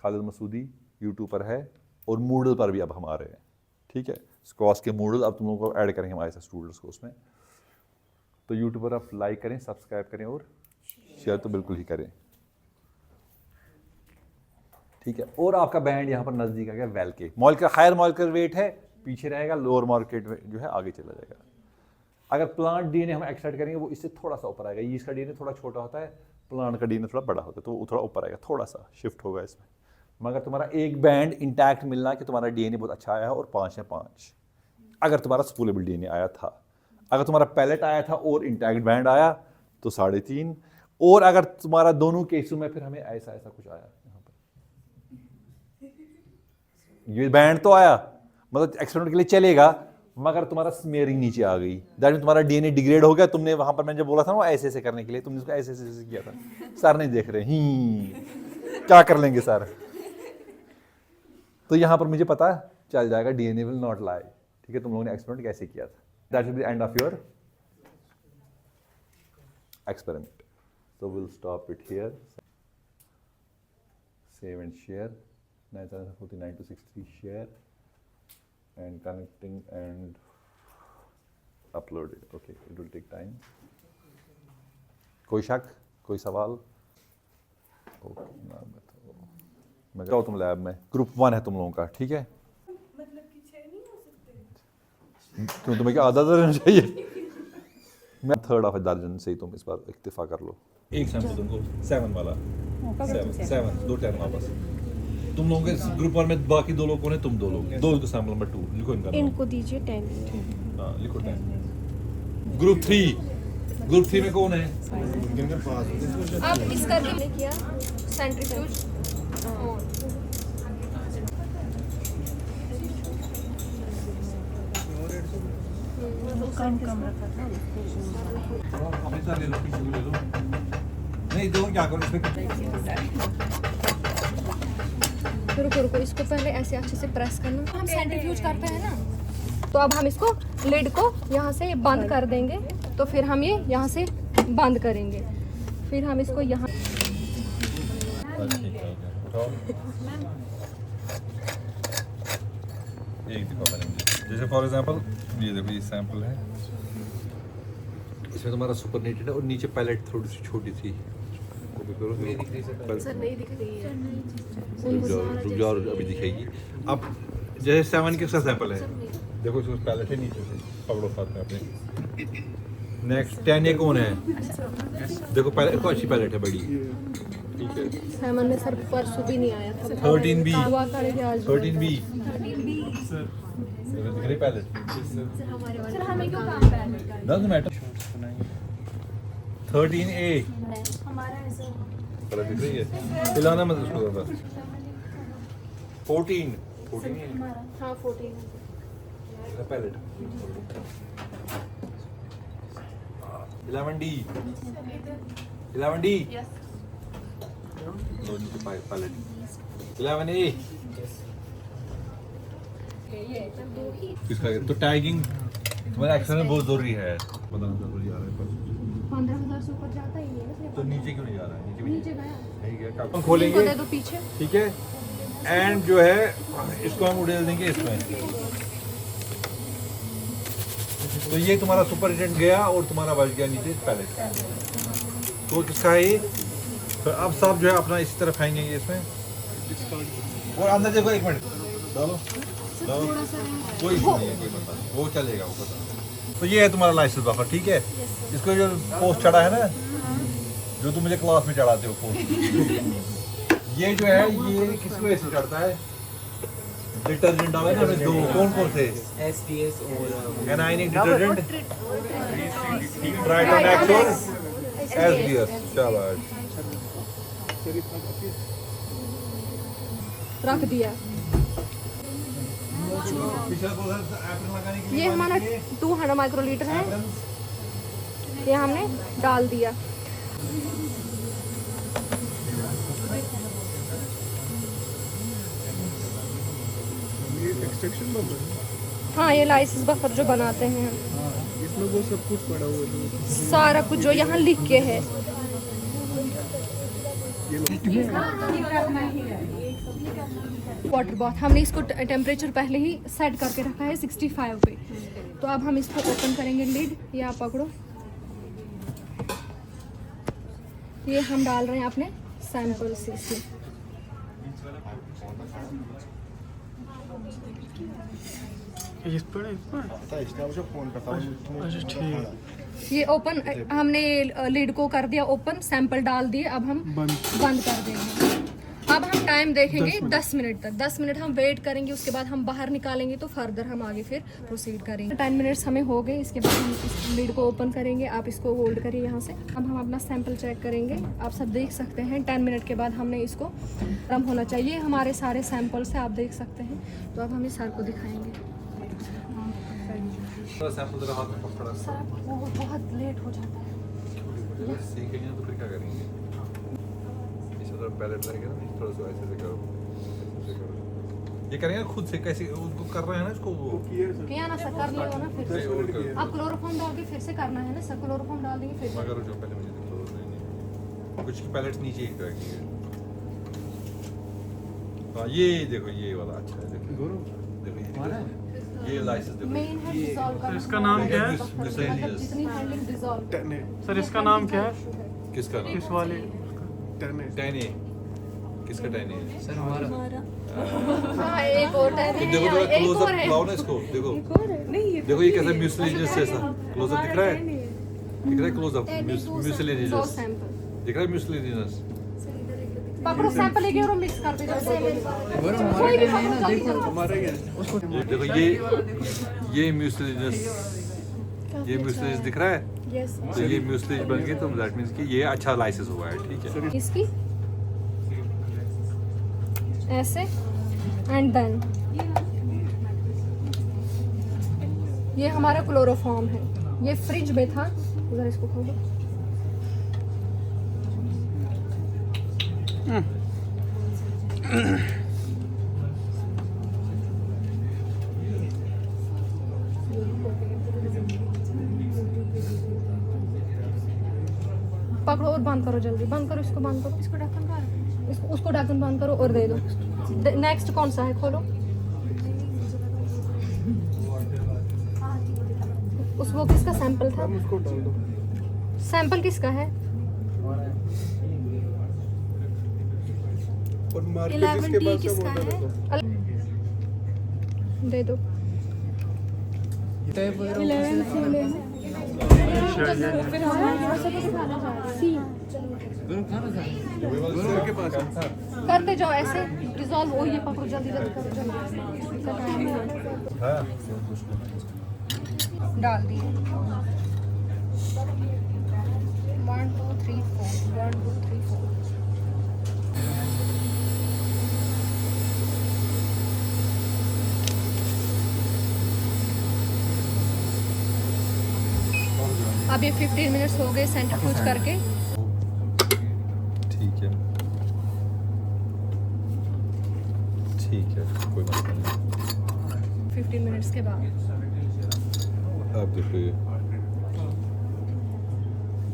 खालिद मसूदी यूट्यूब पर है, और मूडल पर भी अब हम आ रहे हैं, ठीक है। स्क्वाश के मूडल अब तुम लोगों को ऐड करेंगे हमारे साथ स्टूडेंट्स को उसमें। तो यूट्यूब पर आप लाइक करें, सब्सक्राइब करें और शेयर तो बिल्कुल ही करें, ठीक है। और आपका बैंड यहाँ पर नज़दीक आ गया वेल के। मॉलिक्यूलर हायर मॉलिक्यूलर वेट है पीछे रहेगा, लोअर मॉलिक्यूलर जो है आगे चला जाएगा। अगर प्लांट DNA हम एक्सट्रैक्ट करेंगे वो इससे थोड़ा सा ऊपर आएगा। इसका DNA थोड़ा छोटा होता है, प्लांट का DNA थोड़ा बड़ा होता है, तो वो थोड़ा ऊपर आएगा, थोड़ा सा शिफ्ट होगा इसमें। मगर तुम्हारा एक बैंड इंटैक्ट मिलना कि तुम्हारा DNA बहुत अच्छा आया है और 5 है 5, अगर तुम्हारा स्पूलेबल DNA आया था। अगर तुम्हारा पैलेट आया था और इंटैक्ट बैंड आया तो 3.5, और अगर तुम्हारा दोनों केसों में फिर हमें ऐसा ऐसा कुछ आया, यहाँ पर ये बैंड तो आया, मतलब एक्सपेरिमेंट के लिए चलेगा, मगर तुम्हारा स्मेयरिंग नीचे आ गई, दैट मीन तुम्हारा DNA डिग्रेड हो गया। तुमने वहां पर मैंने जब बोला था ना ऐसे ऐसे करने के लिए, तुमने उसको ऐसे ऐसे किया था, सर नहीं देख रहे क्या कर लेंगे सर। तो यहां पर मुझे पता चल जाएगा DNA विल नॉट लाई, ठीक है। तुम लोगों ने एक्सपेरिमेंट कैसे किया था, that will be end of your experiment. So we'll stop it here. Save and share. 949 to 63 share and connecting and upload it. Okay, it will take time. कोई शक, कोई सवाल? ओके, मैं जाओ तुम लैब में। ग्रुप 1 है तुम लोगों का, ठीक है। मतलब कि 6 नहीं हो सकते? क्यों, तुम्हें क्या आधा दर्जन चाहिए? मैं 1/3 ऑफ दर्जन से ही तुम इस बार इक्तिफा कर लो। एक सैंपल तुमको 7 वाला, 7 2 10 वापस। तुम लोगों के ग्रुप 1 में बाकी 2 लोगों ने, तुम 2 लोग, 2 को सैंपल नंबर 2 लिखो इनका नाम। इनको दीजिए 10। हाँ लिखो 10। ग्रुप 3 में कौन है? अब इसका किया सेंट्रीफ्यूज कम रखा था। हमेशा ले लो, पीछे ले लो। नहीं दो, क्या करो इसमें? रुको, इसको पहले ऐसे अच्छे से प्रेस करना। हम सेंट्रीफ्यूज करते हैं ना, तो अब हम इसको लिड को यहाँ से बंद कर देंगे, तो फिर हम ये यहाँ से बंद करेंगे, फिर हम इसको यहाँ एक दिखा मैंने, जैसे फॉर एग्जांपल ये देखो, ये सैंपल है, इसमें तुम्हारा सुपरनेटेड है और नीचे पैलेट थोड़ी सी छोटी थी। सर नहीं दिख रही है, रुक जाओ, अभी दिखेगी। अब जैसे 7 के साथ सैंपल है, देखो इसमें पैलेट है नीचे से, पकड़ो साथ में अपने। नेक्स्ट 10 ये कौन है? देखो पैलेट को, अच्छी पैलेट है, बड़ी, ठीक है। 7 में सर परसों भी नहीं आया था। 13 भी, दुआ करेंगे आज 13 भी दिख रही पैलेट। सर हमें क्यों काम पैलेट डजंट मैटर। 13A हमारा है सर। पैलेट दिख रही है, हिलाना मत उसको ज़्यादा। 14 हाँ 14 palette. 11D 11D palette. 11A किसका? तो टैगिंग तुम्हारे एक्शन में बहुत जरूरी है। 15,000 से ऊपर जाता ही नहीं है। तो नीचे क्यों नहीं जा रहा है? नीचे भी नीचे गया। नहीं गया। हम इनको खोलेंगे, दे दो पीछे। ठीक है। एंड जो है इसको हम उड़ेल देंगे इसमें। तो ये तुम्हारा सुपरिटेंडेंट गया और तुम्हारा बच गया नीचे पैलेट। तो किसका है ये? तो अब सब जो है अपना इसी तरह फेंकेंगे इसमें। और अंदर देखो, एक मिनट डालो, कोई इशू नहीं है, कोई पता नहीं, वो चलेगा, वो पता। तो ये है तुम्हारा लाइसेंस बफर, ठीक है। इसको जो पोस्ट चढ़ा है ना, जो तुम मुझे क्लास में चढ़ाते हो पोस्ट, ये जो है ये किस वजह से चढ़ता है? डिटर्जेंट डाला है ना, दो कौन से? SPS और एनाइनिक डिटर्जेंट, ट्राइटोनेक्स और SBS। शाबाश, रख दिया। ये हमारा 200 माइक्रोलीटर है, ये हमने डाल दिया। एक्सट्रैक्शन बफर, हाँ, ये लाइसेंस बफर जो बनाते हैं, इसमें वो सब कुछ पड़ा हुआ है। सारा कुछ जो यहाँ लिख के है। वाटर बाथ हमने इसको टेम्परेचर पहले ही सेट करके रखा है 65 पे। तो अब हम इसको ओपन करेंगे लिड, ये आप पकड़ो। ये हम डाल रहे हैं अपने सैंपल से इसमें। इस पर अच्छा ठीक। ये ओपन हमने लिड को कर दिया ओपन, सैंपल डाल दिए, अब हम बंद कर देंगे। अब हम टाइम देखेंगे 10 मिनट तक। 10 मिनट हम वेट करेंगे, उसके बाद हम बाहर निकालेंगे तो फर्दर हम आगे फिर प्रोसीड करेंगे। 10 मिनट्स हमें हो गए, इसके बाद हम इस लिड को ओपन करेंगे। आप इसको होल्ड करिए यहाँ से। अब हम अपना सैंपल चेक करेंगे। आप सब देख सकते हैं 10 मिनट के बाद हमने इसको गर्म होना चाहिए। हमारे सारे सैंपल्स है, आप देख सकते हैं। तो अब हम इस सर को दिखाएंगे। सैंपल जरा हाथ में पकड़ा सर वो बहुत लेट हो जाता है। सीखेंगे तो फिर क्या करेंगे? इस तरह पैलेट रहेगा ना, थोड़ा सा ऐसे से करो, ऐसे करो। ये करेंगे खुद से, कैसे उनको कर रहे हैं ना इसको वो किया ना सर, कर लिया हो ना फिर से। आप क्लोरोफॉर्म डाल के फिर से करना है ना सर, क्लोरोफॉर्म डाल देंगे फिर से। मगर जो पहले मुझे दिखा कुछ की पैलेट्स नीचे ही करेंगे। हाँ ये देखो, ये वाला अच्छा है। देखो ये लाइसेंस देखो। मेन है डिसॉल्व करना। इसका नाम क्या है? मतलब जितनी हैंडलिंग डिसॉल्व। सर इसका नाम क्या है? किसका नाम? इस वाले 10A। किसका 10A? सर हमारा हाँ, एक और है। तो देखो थोड़ा एक क्लोज और अप है। लाओ ना इसको। देखो देखो ये कैसा म्यूसिलेजियस जैसा क्लोज अप दिख रहा है। दिख रहा है क्लोज अप म्यूसिलेजियस दिख रहा है म्यूसिलेजियस। पकड़ो सैंपल लेके और मिक्स कर दो। कोई भी पकड़ो, जल्दी जल्दी। देखो ये म्यूसिलेजियस, ये म्यूसिलेजियस दिख रहा है। यस तो ये म्यूसिलेज बन गया, तो दैट मींस कि ये अच्छा लाइसेंस हुआ है। ठीक है, इसकी ऐसे एंड देन ये हमारा क्लोरोफॉर्म है। ये फ्रिज में था, उधर इसको खोलो। पकड़ो और बंद करो, जल्दी बंद करो, इसको बंद करो। इसको ढक्कन का उसको ढक्कन बंद करो और दे दो। नेक्स्ट कौन सा है, खोलो। उस वो किसका सैंपल था? उसको डाल दो। सैंपल किसका है? और मार्केट जिसके पास है वो डाल दो। दे दो। सर के पास है। करते जाओ ऐसे डिसॉल्व हो। ये पकड़ो, जल्दी जल्दी करो, जल्दी। इसका टाइम है। डाल दिए 1 2 3 4 1 2 3 4। अब ये 15 मिनट्स हो गए सेंट्रीफ्यूज करके। ठीक है, ठीक है, कोई मसला नहीं। 15 मिनट्स के बाद अब देखो ये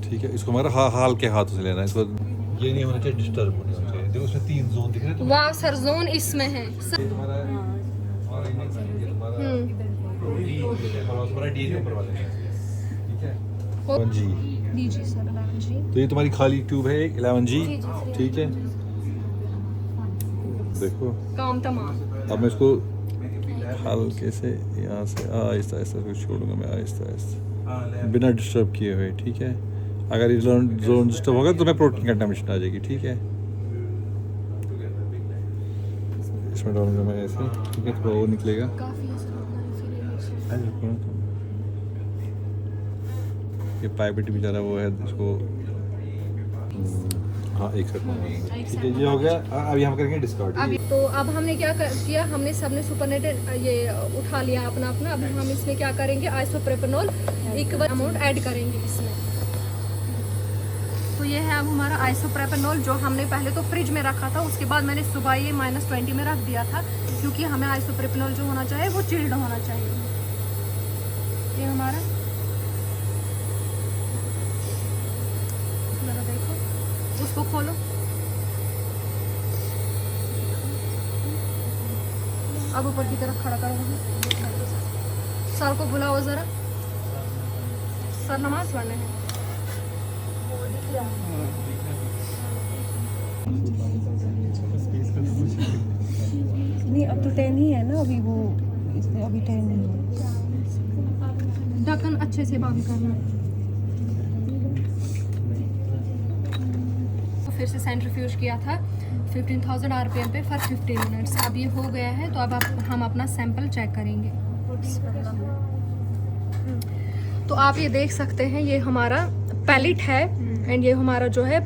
ठीक है। इसको हमारा हाल के हाथों से लेना है। इसको ये नहीं होना चाहिए, डिस्टर्ब होना चाहिए। देखो उसमें 3 जोन दिख रहे हैं। वहाँ सर जोन इसमें है। ये तुम्हारा ये तुम्हारा तुम्हारा डी ऊपर वाले हैं। ठीक है, 11G। जी सर, 11G। तो ये तुम्हारी खाली ट्यूब है 11G। जी, जी। ठीक है, देखो काम तमाम। अब मैं इसको हल्के से यहाँ से आहिस्ता आहिस्ता कुछ छोड़ूंगा मैं, आहिस्ता आहिस्ता बिना डिस्टर्ब किए हुए। ठीक है, अगर ये जोन डिस्टर्ब होगा तो मैं प्रोटीन कंटामिनेशन आ जाएगी। ठीक है, इसमें डालूंगा मैं ऐसे। ठीक है, थोड़ा वो निकलेगा। काफी है सर, ऐसे रखो ना तुम। ये पाइपेट बेचारा वो है, इसको हाँ एक सेट मांगेंगे। ठीक है ये हो गया। अब हम करेंगे डिस्कार्ड। अब तो अब हमने क्या किया, हमने सबने सुपरनेटेड ये उठा लिया अपना अपना। अब हम इसमें क्या करेंगे, आइसोप्रोपेनॉल इक्वल अमाउंट ऐड करेंगे इसमें। तो ये है अब हमारा आइसोप्रोपेनॉल जो हमने पहले तो फ्रिज में रखा था, उसके बाद मैंने सुबह ये -20 में रख दिया था, क्योंकि हमें आइसोप्रोपेनॉल जो होना चाहिए वो चिल्ड होना चाहिए। ये हमारा जरा देखो, उसको खोलो। अब ऊपर की तरफ खड़ा करो, सर को बुलाओ जरा, सर नमाज पढ़ने हैं। नहीं अब तो 10 ही है ना, अभी वो इसमें अभी 10 नहीं है। ढक्कन अच्छे से बंद करना। तो फिर से सेंट्रीफ्यूज किया था 15,000 RPM पे फॉर 15 मिनट्स। अब ये हो गया है, तो अब हम अपना सैंपल चेक करेंगे। तो आप ये देख सकते हैं, ये हमारा पैलेट है एंड ये हमारा जो है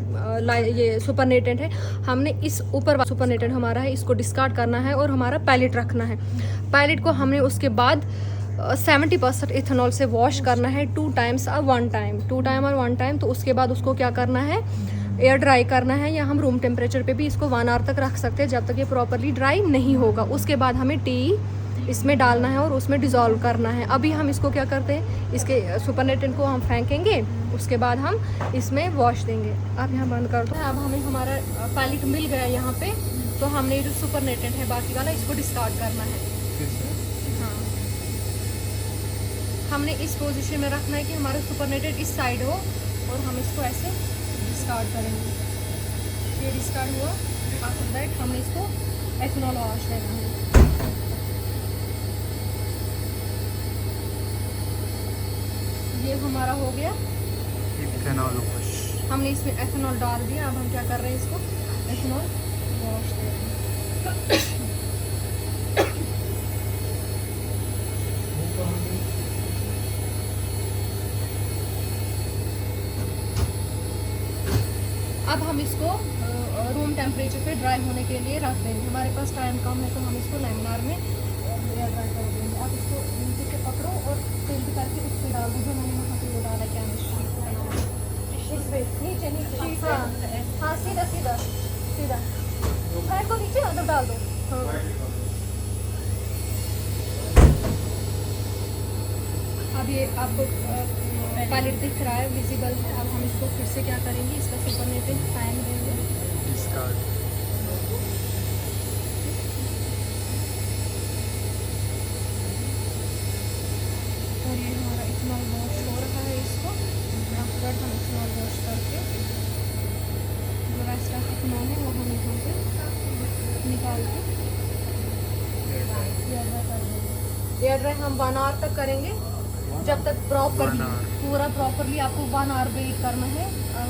ये सुपरनेटेंट है। हमने इस ऊपर सुपरनेटेंट हमारा है, इसको डिस्कार्ड करना है और हमारा पैलेट रखना है। पैलेट को हमने उसके बाद 70% इथेनॉल से वॉश करना है 2 टाइम्स और 1 टाइम, 2 टाइम और 1 टाइम। तो उसके बाद उसको क्या करना है, एयर ड्राई करना है, या हम रूम टेम्परेचर पे भी इसको 1 आवर तक रख सकते हैं, जब तक ये प्रॉपरली ड्राई नहीं होगा। उसके बाद हमें टी इसमें डालना है और उसमें डिज़ोल्व करना है। अभी हम इसको क्या करते हैं, इसके सुपरनेटेंट को हम फेंकेंगे, उसके बाद हम इसमें वॉश देंगे। आप यहाँ बंद कर दो। अब हमें हमारा पैलेट मिल गया यहाँ पे, तो हमने जो सुपरनेटेंट है बाकी वाला, इसको डिस्कार्ड करना है। हाँ, हमने इस पोजीशन में रखना है कि हमारा सुपरनेटेंट इस साइड हो, और हम इसको ऐसे डिस्कार्ड करेंगे। ये डिस्कार्ड हुआ, आफ्टर दैट हमने इसको एथेनॉल वॉश देना है। ये हमारा हो गया इथेनॉल वॉश। हमने इसमें एथेनॉल डाल दिया। अब हम क्या कर रहे हैं, इसको एथेनॉल वॉश दे रहे हैं। अब हम इसको रूम टेम्परेचर पे ड्राई होने के लिए रख देंगे। हमारे पास टाइम कम है, तो हम इसको लैमिनार में एयर ड्राई कर देंगे। आप इसको नीचे से पकड़ो और टिल्ट करके उस पर डाल दो, जो मैंने वहाँ पे वो डाला क्या इस पे नीचे नीचे। हाँ हाँ, सीधा सीधा सीधा पैर को नीचे अंदर डाल दो। हाँ। अब ये आपको पैलेट दिख रहा है, विजिबल है। अब हम इसको फिर से क्या करेंगे, इसका सुपरनेटेंट फैन देंगे। और ये हमारा इथेनॉल वॉश हो रहा है, इसको आफ्टर हम इथेनॉल वॉश करके जो रेस्ट ऑफ इथेनॉल है वो हम यहाँ पे निकाल के एयर ड्राई कर देंगे। एयर ड्राई हम 1 आवर तक करेंगे, जब तक पूरा प्रॉपरली आपको 1 आवर वेट करना है।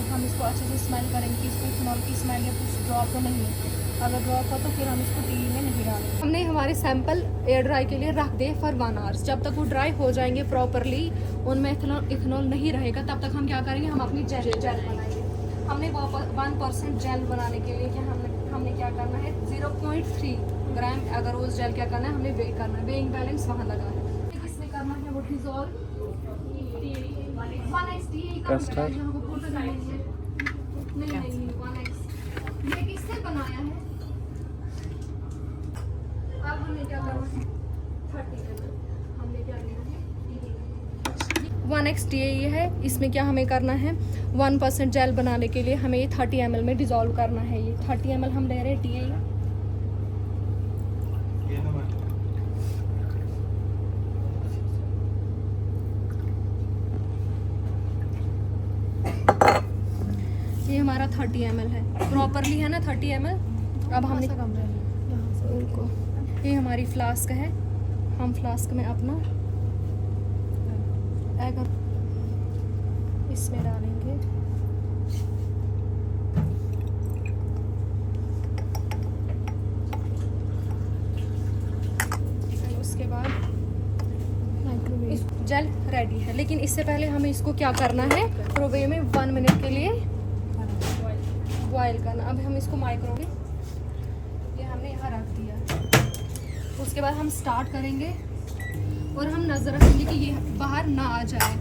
हम इसको अच्छे से स्मेल करेंगे कि इसको इथेनॉल की स्मेल या कुछ ड्रॉप तो नहीं है। अगर ड्रॉप हो तो फिर हम इसको टी में नहीं डालेंगे। हमने हमारे सैंपल एयर ड्राई के लिए रख दिए फॉर 1 आवर्स। जब तक वो ड्राई हो जाएंगे प्रॉपरली, उनमें इथेनॉल नहीं रहेगा, तब तक हम क्या करेंगे, हम अपनी जेल बनाएंगे। हमने 1% जेल बनाने के लिए हमने क्या करना है, 0.3 ग्राम अगर उस जेल क्या करना है, हमने वेट करना है। वेइंग बैलेंस वहाँ लगा है। किसने करना है वो डिजोल्व 1x नहीं 1x। ये किसने बनाया है? अब हमने क्या करना है, 30 ml हमने क्या लेना है 1x TAE है। इसमें क्या हमें करना है, 1% जेल बनाने के लिए हमें ये 30 ml में डिज़ोल्व करना है। ये 30 ml हम ले रहे हैं TAE। ये हमारा 30 ml है, प्रॉपरली है ना 30 ml। अब हमने उनको, ये हमारी फ्लास्क है, हम फ्लास्क में अपना एग इसमें डालेंगे। उसके बाद जेल रेडी है, लेकिन इससे पहले हमें इसको क्या करना है, माइक्रोवेव में 1 मिनट के लिए बॉयल करना। अब हम इसको माइक्रोवेव, ये हमने यहाँ रख दिया। उसके बाद हम स्टार्ट करेंगे और हम नज़र रखेंगे कि ये बाहर ना आ जाए।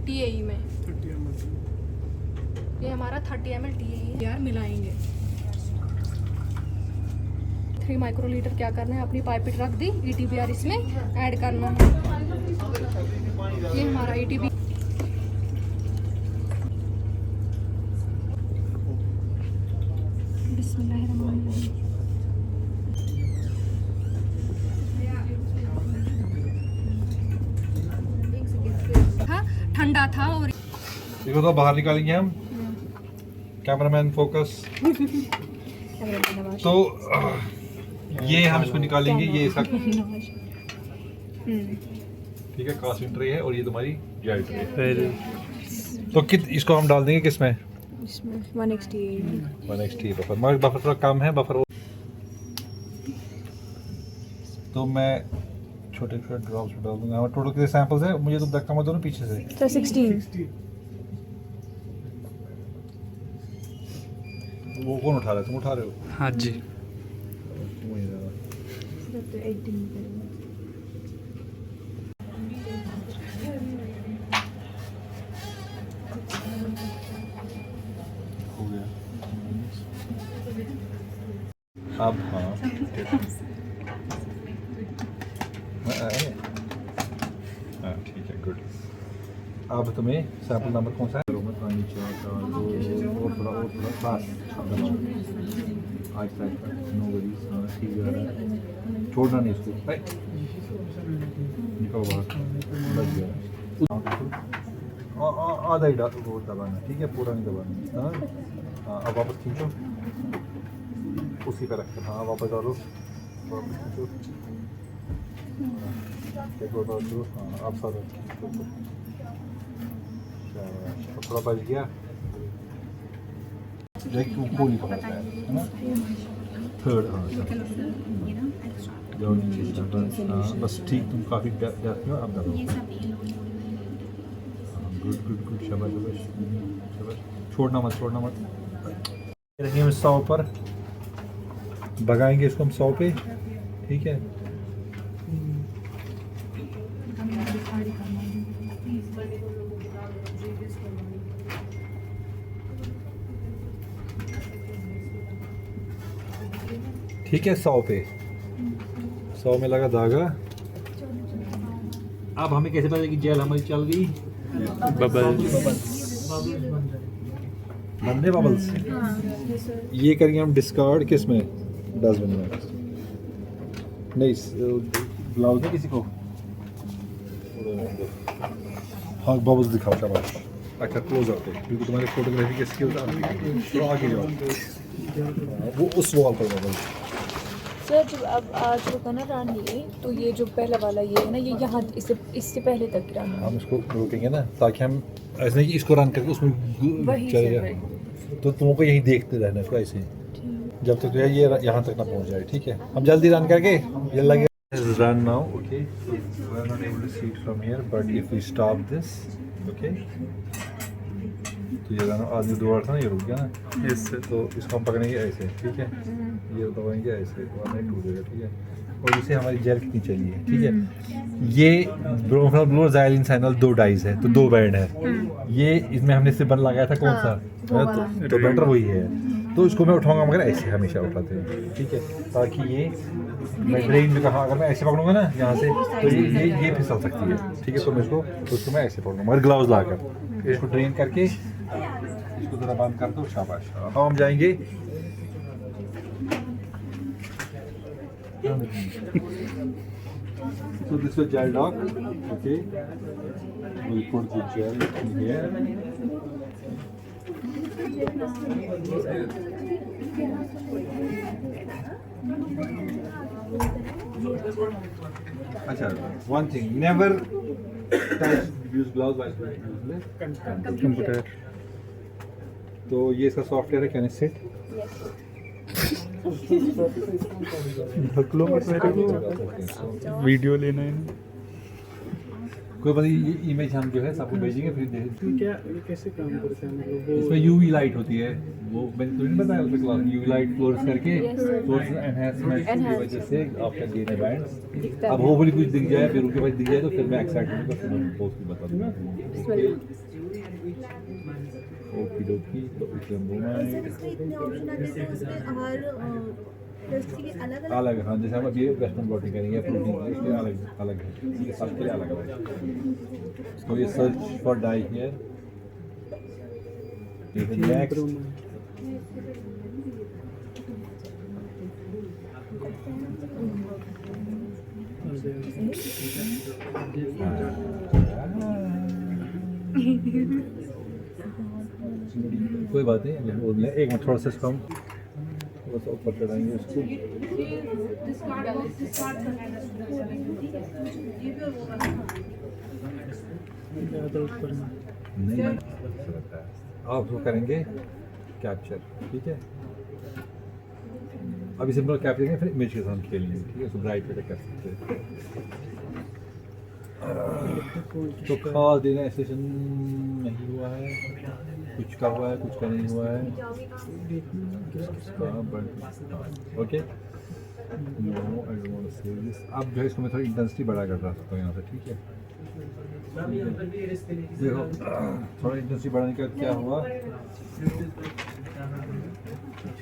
TAE में ये हमारा 30 ml TAE यार मिलाएंगे। 3 माइक्रोलीटर क्या करना है, अपनी पाइपेट रख दी, ETBR इसमें ऐड करना है। ये हमारा ETB बिस्मिल्लाहिर्रहमानिर्रहीम। हाँ, ठंडा था और देखो तो बाहर निकालेंगे हम। Cameraman focus. तो ये हम इसको निकालेंगे, ये इसका ठीक है कास्टिंग ट्रे है और ये तुम्हारी जेल ट्रे है। तो इसको हम डाल देंगे किसमें? इसमें 160 1XT बफर, मगर बफर थोड़ा कम है बफर। तो मैं छोटे छोटे ड्रॉप्स डाल दूंगा। हमारे टोटल कितने सैंपल्स है मुझे तो देखता मत दो ना पीछे से। तो 16 वो कौन उठा रहा है? तुम उठा रहे हो? हाँ जी। तुम ही रहा। तो 18 हो गया। अब हाँ हाँ ठीक है गुड। अब तुम्हें सैंपल नंबर कौन सा है? और थोड़ा बस आहिस्ता नो वरीज। हाँ ठीक है, छोड़ना नहीं इसको। निकलो बाहर, बच गया। आधा ही वो दबाना, ठीक है पूरा नहीं दबाना। हाँ अब वापस खींचो, उसी पे रखकर। हाँ वापस डालो, वापस खींचो। देखो डालो। हाँ अब सारा थोड़ा बच गया। एक को नहीं पकड़ता है ना। थर्ड हाँ जाओ नीचे। हाँ बस ठीक, तुम काफ़ी जाते हो। अब दबाओ। गुड गुड गुड, शाबाश शाबाश। छोड़ना मत। रखेंगे हम 100 पर, भगाएंगे इसको हम 100 पे, ठीक है। ठीक है 100 पे, 100 में लगा धागा। अब हमें कैसे पता कि जेल हमारी चल गई? बंदे बबल्स। ये करेंगे हम डिस्कार्ड किस में? डस्टबिन में। नहीं ग्लव्स नहीं किसी को। हाँ बबल्स दिखाओ शाबाश। अच्छा क्लोज अप पे, क्योंकि तुम्हारे फोटोग्राफी के स्किल्स थोड़ा आगे जाओ। वो उस वॉल पर बबल्स। सर जब अब आज होगा ना रन ये, तो ये जो पहला वाला ये है ना, ये यहाँ इससे पहले तक रन हम इसको रोकेंगे ना, ताकि हम ऐसे नहीं कि इसको रन करके उसमें चलेगा। तो तुमको यही देखते रहना इसको ऐसे, जब तक ये यहाँ तक ना पहुँच जाए। ठीक है हम जल्दी रन करके ये लगे run now. Okay we are not able to see it from here, but if we stop this okay, तो ये रन आदमी दो बार था ना, ये रुक गया ना। इससे तो इसको हम पकड़ेंगे ऐसे, ठीक है। ये दबाएंगे ऐसे, टूट जाएगा, ठीक है। और इसे हमारी जेल कितनी चाहिए, ठीक है। ये ब्रोमोफेनॉल ब्लू और ज़ाइलिन साइनल 2 डाइज है, तो 2 बैंड है। ये इसमें हमने सिबन लगाया था कौन सा, तो बेटर वही है। तो इसको मैं उठाऊंगा मगर ऐसे हमेशा उठाते हैं, ठीक है, ताकि ये मैं ड्रेन में कहा अगर मैं ऐसे पकड़ूंगा ना यहाँ से, तो ये फिसल सकती है, ठीक है। तो मैं इसको मैं ऐसे पकड़ूंगा मगर ग्लव्स लाकर। इसको ड्रेन करके इसको ज़रा बंद कर दो, शाबाश। अब हम जाएंगे so this is gel dog, okay. We'll put the gel in here. अच्छा, one thing, never touch, use gloves while using computer. तो ये इसका सॉफ्टवेयर है, कैन इट सिट? ढक लो मत मेरे को, वीडियो लेना है। कोई बात नहीं, ये इमेज हम जो है सबको भेजेंगे, फिर देख। क्या कैसे काम करते हैं मतलब वो? इसमें यूवी लाइट होती है, वो मैंने तुम्हें बताया उसमें क्लास यूवी लाइट फ्लोर्स करके फ्लोर्स एनहांसमेंट की वजह से आपका गेन है बैंड। अब होपफुली कुछ दिख जाए, फिर उनके पास दिख जाए तो फिर मैं एक्साइटेड होऊंगा, फिर मैं पोस्ट भी बता दूंगा। ओके डोकी, तो इसमें मोमेंट इसमें इतने ऑप्शन आते हैं तो उसमें हर टेस्ट के लिए अलग अलग अलग, हाँ जैसे हम अभी वेस्टर्न प्रोटीन करेंगे, प्रोटीन के लिए इसके अलग अलग है, ये सबके लिए अलग अलग है। तो ये सर्च फॉर डाई हियर, ये नेक्स्ट कोई बात नहीं, अभी बोल रहे हैं, एक मिनट थोड़ा सा इसको हम थोड़ा सा ऊपर चढ़ाएंगे उसको। ज़्यादा ऊपर में। नहीं अच्छा लगता है, आप उसको करेंगे कैप्चर, ठीक है। अभी सिंपल कैप्चर करेंगे, फिर इमेज के साथ खेलेंगे, ठीक है। उसको ब्राइट पे कर सकते हैं। तो खास देना सेशन नहीं हुआ है, कुछ का हुआ है, कुछ का नहीं हुआ है। ओके, अब जो है इसको मैं थोड़ी इंटेंसिटी बढ़ा कर रहा सकता हूँ यहाँ से, ठीक है। देखो थोड़ा इंटेंसिटी बढ़ाने का क्या हुआ,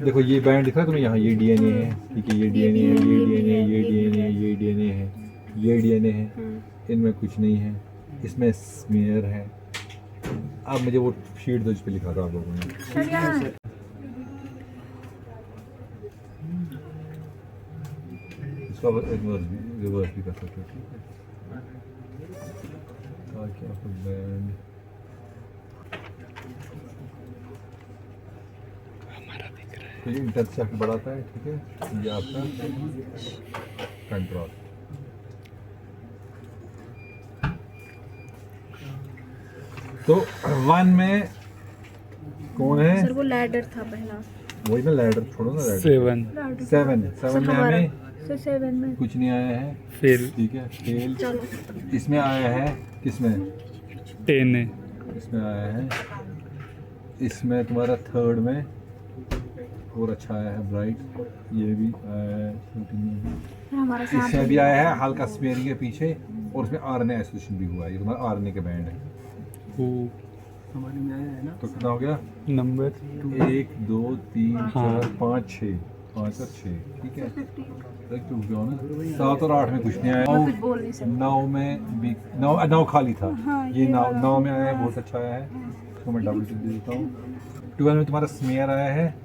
देखो ये बैंड दिख रहा है तुम्हें यहाँ, ये डीएनए है, ठीक है, ये डीएनए है, ये डीएनए, ये डीएनए, ये डीएनए है, ये डीएनए है, इनमें कुछ नहीं है, इसमें स्मेयर है। अब मुझे वो शीट दो जिस पे लिखा था आप लोगों ने, इसका रिवर्स भी कर सकते हो, ठीक है। ताकि आपको बैंड तो ये इंटेंसिटी बढ़ाता है, ठीक है। ये आपका कंट्रोल। तो 1 में कौन है? सर वो लैडर था पहला। वही ना लैडर, छोड़ो ना लैडर। 7 में हमें सर 7 में कुछ नहीं आया है, फेल। ठीक है, फेल। चलो इसमें आया है, किसमें? 10 है। इसमें आया है, इसमें तुम्हारा थर्ड में और अच्छा आया है ब्राइट, ये भी आया है, हमारा इसमें भी आया है हल्का स्पेयरिंग के पीछे, और उसमें आरएनए एसोसिएशन भी हुआ है, ये तुम्हारा आरएनए का बैंड है। हमारे में आया है ना तो कितना हो गया? नंबर 1 2 3 हाँ। 4 5 6, 5 और 6, ठीक है। 7 और 8 में कुछ नहीं आया। 9 में भी 9 खाली था, ये 9 में आया है, बहुत अच्छा आया है। इसको मैं डबल टिक दे देता हूँ। 12 में तुम्हारा स्मेयर आया है,